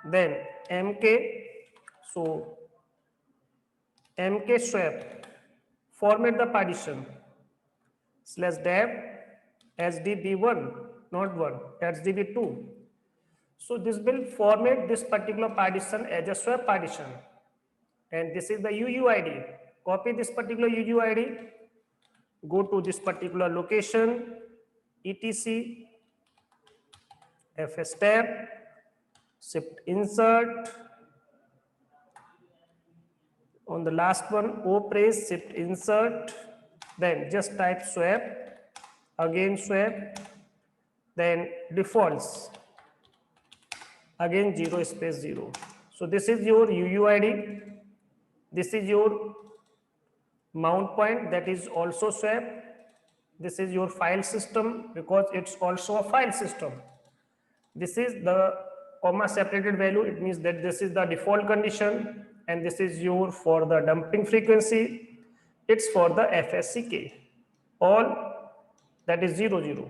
then MK. So MK swap, format the partition /dev SDB1, not 1, SDB2. So this will format this particular partition as a swap partition. And this is the UUID. Copy this particular UUID. Go to this particular location, etc, fs tab, shift insert. On the last one, O press, shift insert. Then just type swap, again swap, then defaults, again 0 space 0. So this is your UUID. This is your mount point, that is also swap. This is your file system because it's also a file system. This is the comma separated value. It means that this is the default condition, and this is your for the dumping frequency. It's for the FSCK. All that is 0 0.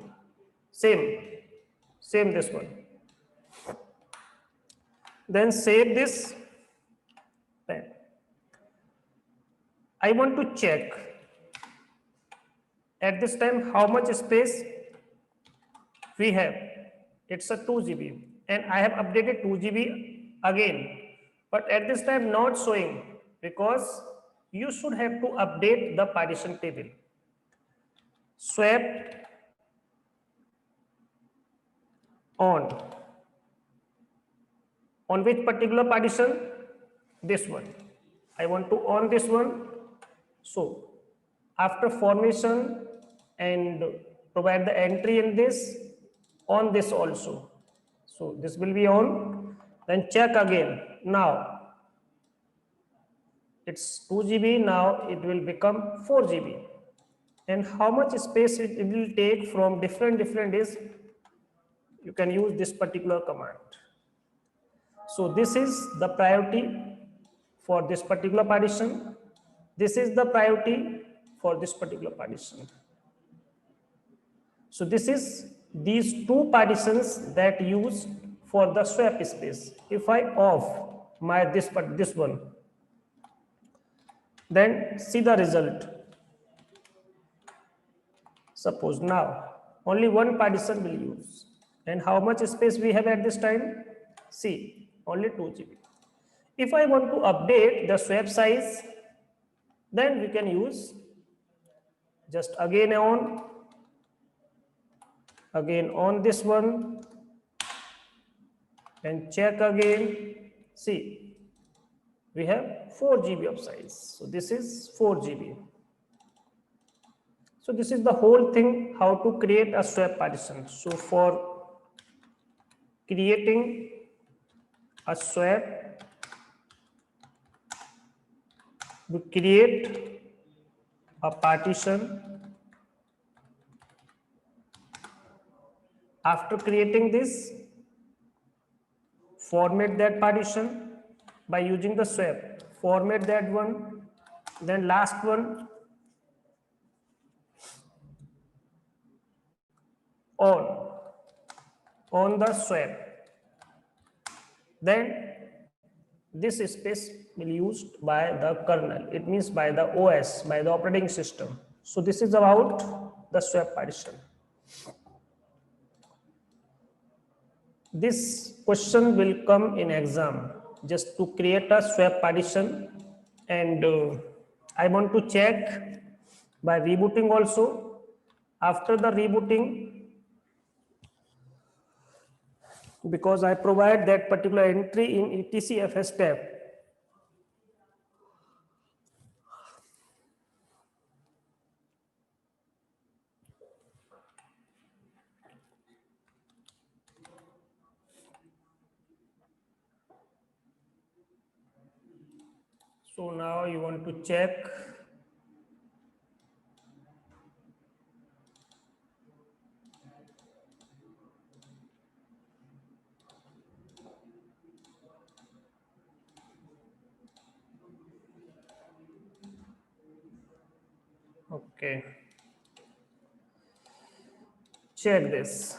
Same this one. Then save this. Then I want to check at this time how much space we have. It's a 2 GB, and I have updated 2 GB again, but at this time not showing because you should have to update the partition table. swap on which particular partition? This one. I want to on this one. So after formation and provide the entry in this, on this also. So this will be on, then check again. Now it's 2 GB, now it will become 4 GB. And how much space it will take from different is, you can use this particular command. So this is the priority for this particular partition. This is the priority for this particular partition. So this is these two partitions that use for the swap space. If I off my this one, then see the result. Suppose now only one partition will use, and how much space we have at this time? See, only 2 GB. If I want to update the swap size, then we can use just again on this one, and check again. See, we have 4 GB of size. So this is 4 GB. So this is the whole thing, how to create a swap partition. So for creating a swap, we create a partition. After creating this, format that partition by using the swap. Format that one, then last one on the swap. Then this space will be used by the kernel. It means by the OS, by the operating system. So this is about the swap partition. This question will come in exam, just to create a swap partition, and I want to check by rebooting also. After the rebooting, because I provide that particular entry in etcfs tab. So now you want to check. Okay. Check this.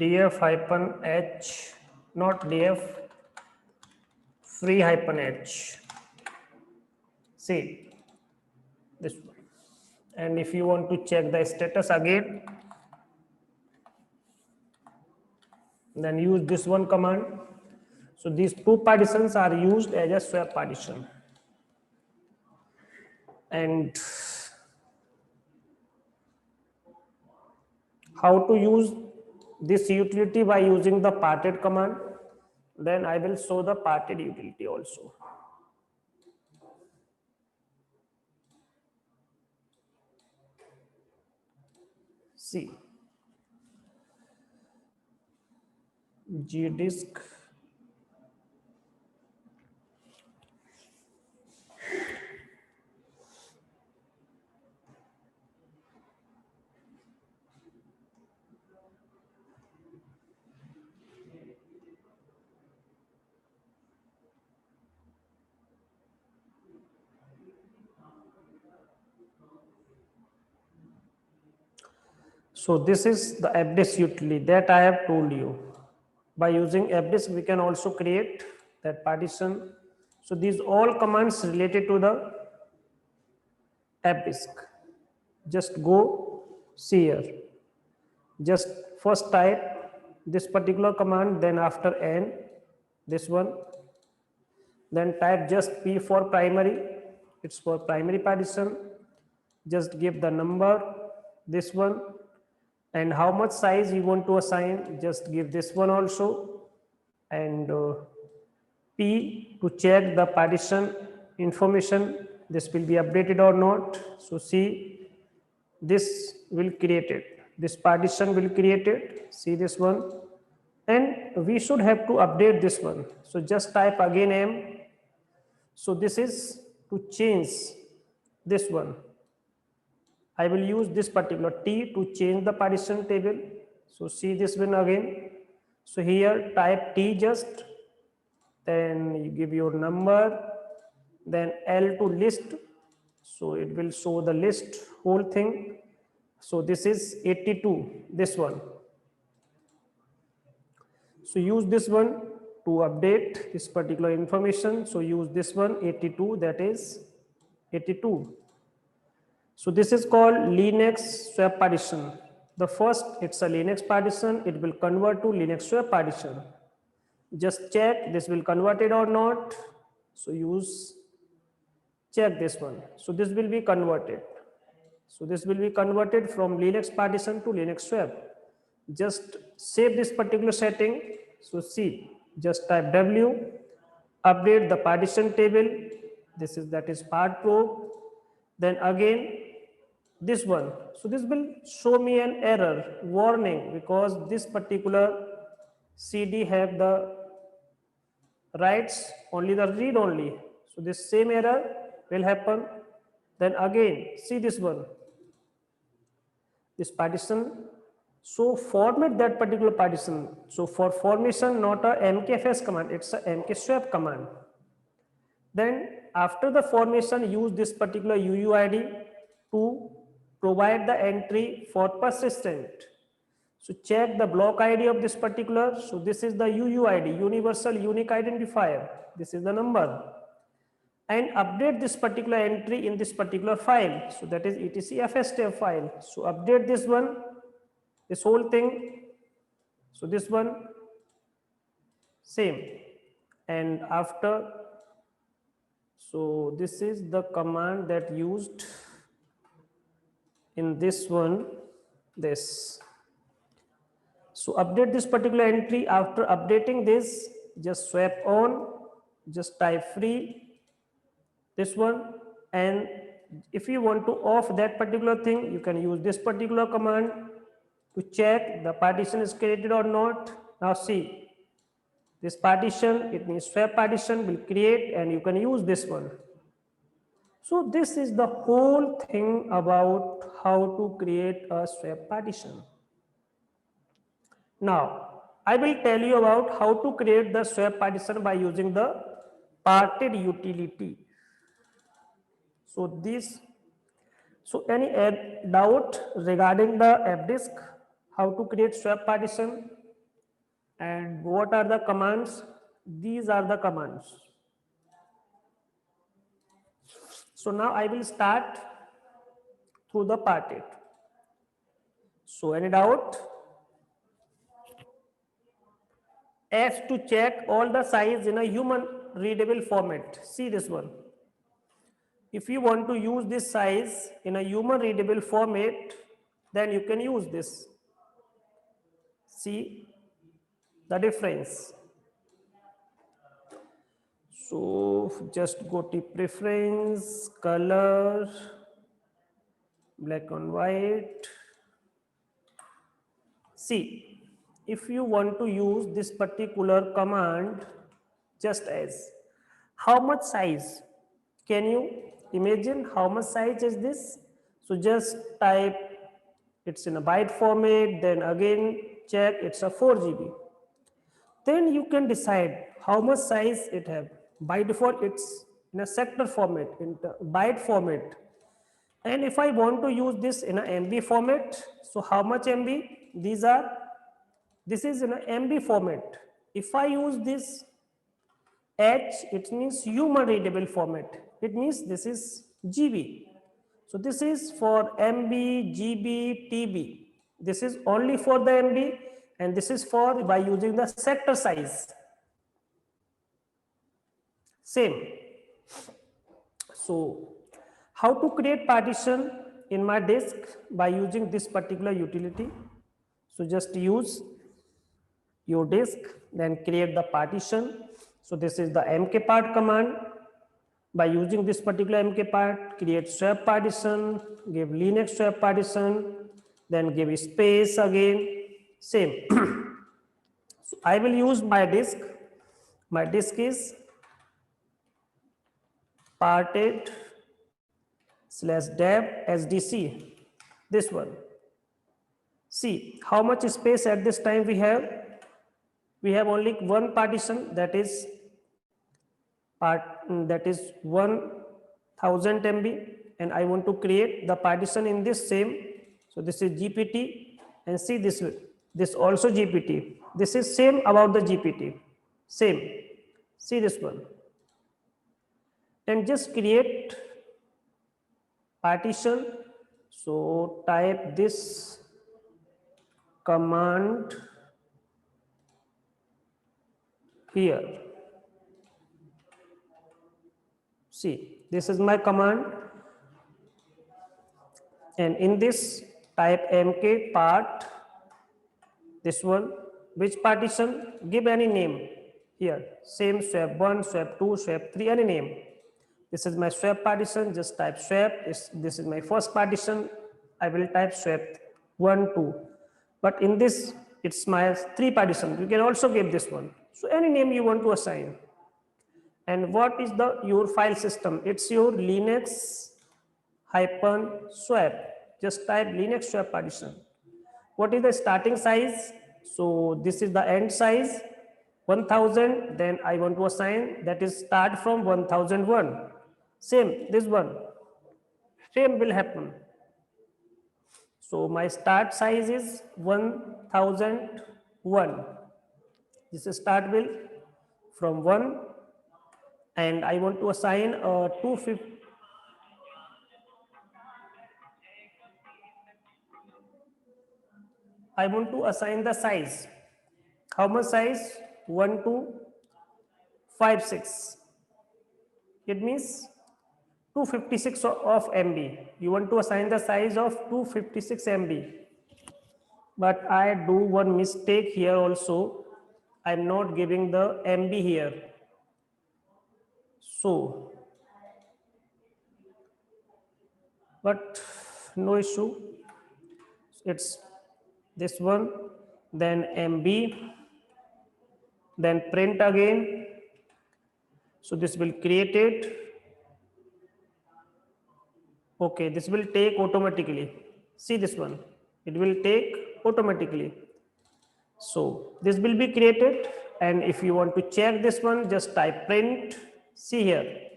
df-h, not df, free-h. See this one. And if you want to check the status again, then use this one command. So these two partitions are used as a swap partition. And how to use this utility by using the parted command, then I will show the parted utility also. See, gdisk So this is the fdisk utility that I have told you. By using fdisk, we can also create that partition. So these all commands related to the fdisk. Just go see here. just first type this particular command, then after n, this one, then type just p for primary, it's for primary partition, just give the number, this one, and how much size you want to assign, just give this one also, and p to check the partition information, this will be updated or not. So see, this will create it, this partition will create it, see this one, and we should have to update this one. So just type again m. So this is to change this one. I will use this particular T to change the partition table. So see this one again. So here type T just, then you give your number, then L to list. So it will show the list whole thing. So this is 82, this one. So use this one to update this particular information. So use this one 82, that is 82. So this is called Linux swap partition. The first, it's a Linux partition, it will convert to Linux swap partition. Just check this will convert it or not. So use check this one. So this will be converted. So this will be converted from Linux partition to Linux swap. Just save this particular setting. So see, just type W, update the partition table. This is, that is part probe. Then again this one. So this will show me an error warning because this particular CD have the writes only the read only. So this same error will happen. Then again see this one, this partition. So format that particular partition. So for formation, not a mkfs command, it's a mkswap command. Then after the formation, use this particular UUID to provide the entry for persistent. So check the block ID of this particular. So this is the UUID, universal unique identifier. This is the number. And update this particular entry in this particular file. So that is etcfstab file. So update this one, this whole thing. So this one, same. And after, so this is the command that used in this one, this. So update this particular entry. After updating this, just swap on, just type free, this one. And if you want to off that particular thing, you can use this particular command to check the partition is created or not. Now see, this partition, it means swap partition will create and you can use this one. So this is the whole thing about how to create a swap partition. Now, I will tell you about how to create the swap partition by using the parted utility. So this, so any doubt regarding the fdisk, how to create swap partition and what are the commands? These are the commands. So now I will start through the parted. So any doubt? F to check all the size in a human readable format. See this one. If you want to use this size in a human readable format, then you can use this. See the difference. So just go to preference, color, black and white. See, if you want to use this particular command, just as how much size, can you imagine how much size is this? So just type it's in a byte format, then again check it's a 4 GB. Then you can decide how much size it have. By default it's in a sector format, in the byte format. And if I want to use this in a MB format, so how much MB? This is in a MB format. If I use this H, it means human readable format. It means this is GB. So this is for MB, GB, TB. This is only for the MB, and this is for by using the sector size. Same. So how to create partition in my disk by using this particular utility? So just use your disk, then create the partition. So this is the mkpart command. By using this particular mkpart, create swap partition, give Linux swap partition, then give space again, same. So I will use my disk. My disk is parted /dev SDC, this one. See how much space at this time we have. We have only one partition, that is 1000 MB, and I want to create the partition in this same. So this is GPT, and see this also GPT. This is same about the GPT, same. See this one, and just create partition. So type this command here. See, this is my command, and in this type mkpart, this one, which partition, give any name here, same swap 1, swap 2, swap 3, any name. This is my swap partition, just type swap. This is my first partition, I will type swap 1, 2. But in this, it's my 3 partition, you can also give this one. So any name you want to assign. And what is your file system? It's your Linux-swap. Just type Linux swap partition. What is the starting size? So this is the end size, 1000. Then I want to assign, that is start from 1001. Same, this one, same will happen. So my start size is 1001. This is start will from 1, and I want to assign 250. I want to assign the size. How much size? 1256. It means 256 of MB. You want to assign the size of 256 MB. But I do one mistake here also. I'm not giving the MB here. So, but no issue. It's this one, then MB, then print again. So this will create it. Okay, this will take automatically. See this one, it will take automatically. So this will be created, and if you want to check this one, just type print. See here,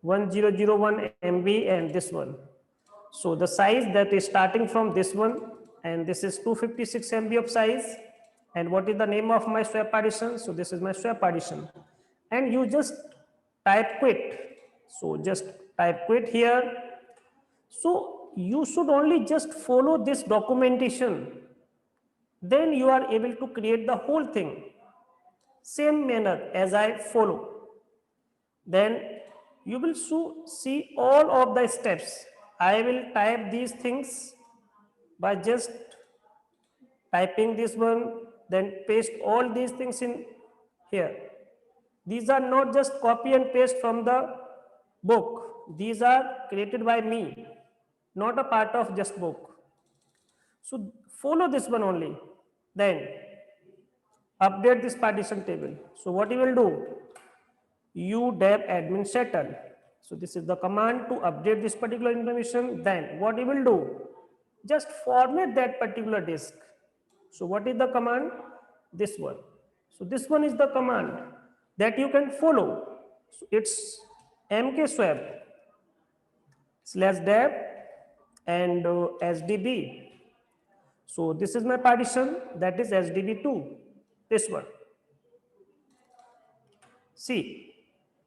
1001 MB and this one. So the size that is starting from this one, and this is 256 MB of size. And what is the name of my swap partition? So this is my swap partition, and you just type quit. So just type quit here. So you should only just follow this documentation, then you are able to create the whole thing same manner as I follow. Then you will see all of the steps. I will type these things by just typing this one, then paste all these things in here. These are not just copy and paste from the book. These are created by me, not a part of just book. So follow this one only. Then update this partition table. So what you will do? Dev admin settle. So this is the command to update this particular information. Then what you will do? Just format that particular disk. So what is the command? This one. So this one is the command that you can follow. So it's mkswap /dev and SDB. So this is my partition, that is SDB2, this one. See,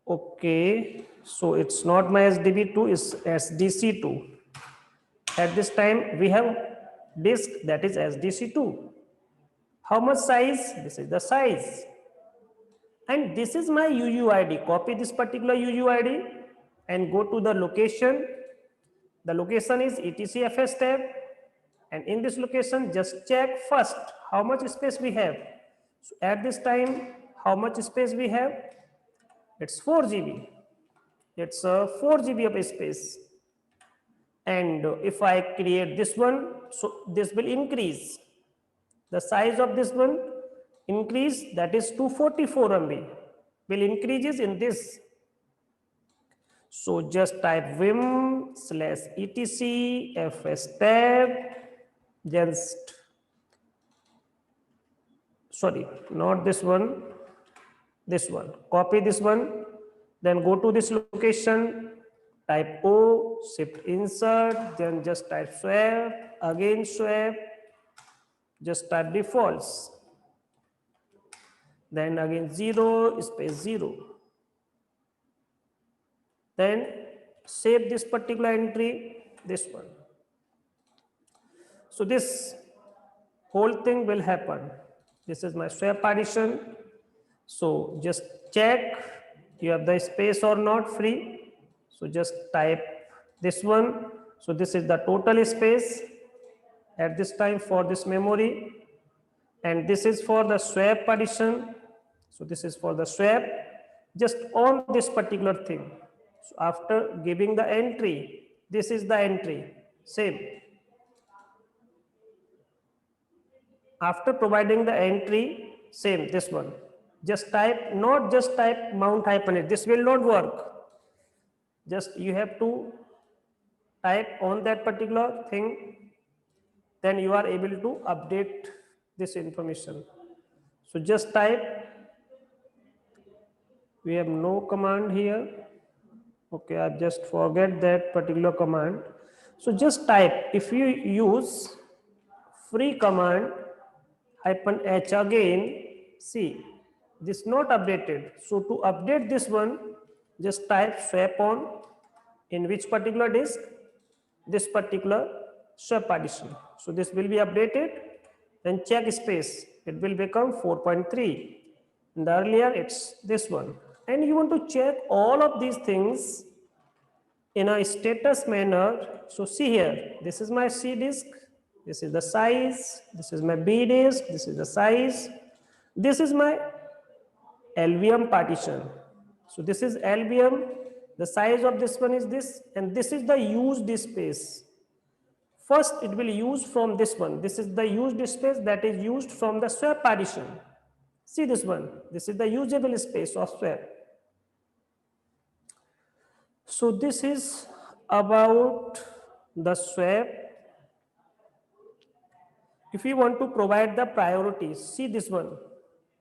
okay, so it's not my SDB2, it's SDC2. At this time we have disk, that is SDC2. How much size? This is the size. And this is my UUID. Copy this particular UUID and go to the location. The location is etcfs tab. And in this location, just check first how much space we have. So at this time, how much space we have? It's 4 GB. It's 4 GB of space. And if I create this one, so this will increase. The size of this one increase, that is 244 MB, will increases in this. So just type vim/etc/fs tab, just, sorry, not this one, this one. Copy this one, then go to this location, type O, shift insert, then just type swap, again swap, just type defaults. Then again 0 space 0. Then save this particular entry, this one. So this whole thing will happen. This is my swap partition. So just check you have the space or not free. So just type this one. So this is the total space at this time for this memory. And this is for the swap partition. So this is for the swap. Just on this particular thing. So after giving the entry, this is the entry, same. After providing the entry, same, this one. Just type, not just type mount -8. This will not work. Just you have to type on that particular thing. Then you are able to update this information. So just type. We have no command here. Okay, I just forget that particular command. So just type, if you use free command -h again, see, this not updated. So to update this one, just type swap on, in which particular disk? This particular swap partition. So this will be updated, then check space, it will become 4.3. And earlier it's this one. And you want to check all of these things in a status manner. So see here, this is my C disk, this is the size, this is my B disk, this is the size, this is my LVM partition. So this is LVM, the size of this one is this, and this is the used space. First it will use from this one. This is the used space that is used from the swap partition. See this one, this is the usable space of swap. So this is about the swap. If you want to provide the priorities, see this one,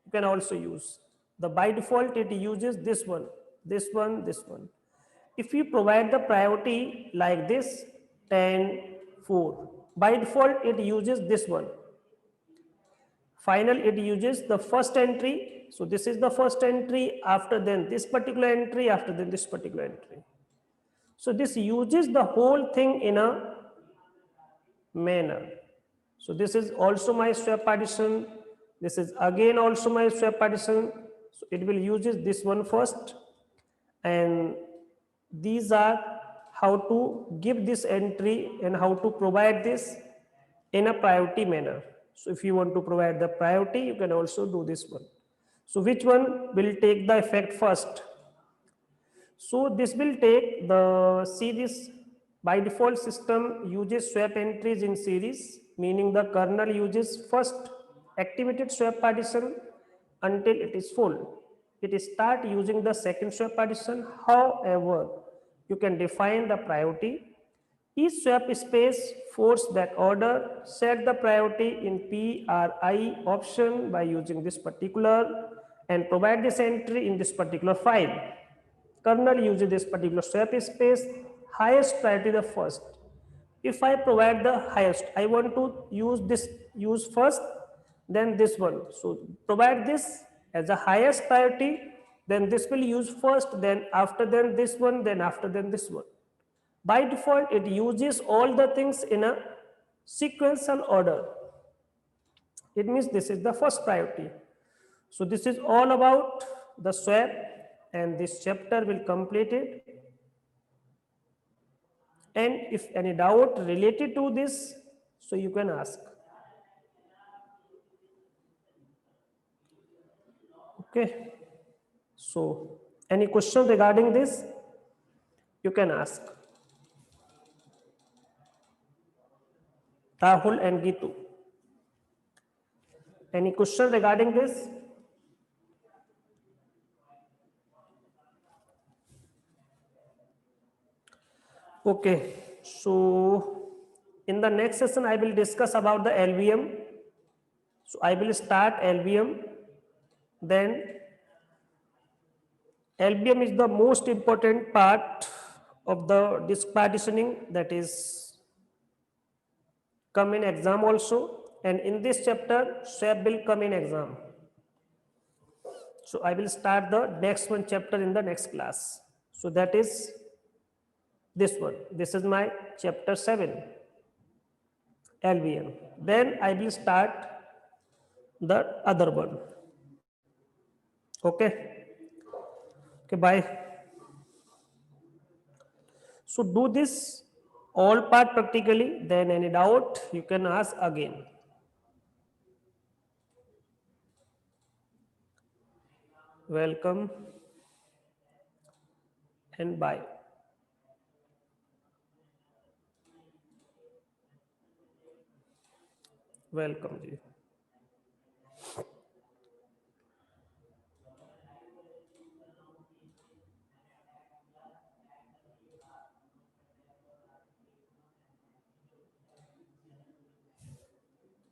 you can also use. The by default it uses this one, this one, this one. If you provide the priority like this, 10, 4, by default it uses this one. Final it uses the first entry. So this is the first entry, after then this particular entry, after then this particular entry. So this uses the whole thing in a manner. So this is also my swap partition. This is again also my swap partition. So it will uses this one first. And these are how to give this entry and how to provide this in a priority manner. So if you want to provide the priority, you can also do this one. So which one will take the effect first? So this will take the series. By default system uses swap entries in series, meaning the kernel uses first activated swap partition until it is full. It start using the second swap partition. However, you can define the priority. Each swap space force back order, set the priority in PRI option by using this particular and provide this entry in this particular file. Kernel uses this particular swap space, highest priority the first. If I provide the highest, I want to use first, then this one. So provide this as a highest priority, then this will use first, then after then this one, then after then this one. By default, it uses all the things in a sequential order. It means this is the first priority. So this is all about the SWAP, and this chapter will complete it. And if any doubt related to this, so you can ask. Okay. So any question regarding this, you can ask. Rahul and Gitu. Any question regarding this? Okay, so in the next session, I will discuss about the LVM. So I will start LVM. Then LVM is the most important part of the disk partitioning, that is come in exam also. And in this chapter, SWAP will come in exam. So I will start the next one chapter in the next class. So that is this one. This is my chapter 7, LVM. Then I will start the other one. Okay. Okay, bye. So do this all part practically, then any doubt you can ask again. Welcome and bye. Welcome ji.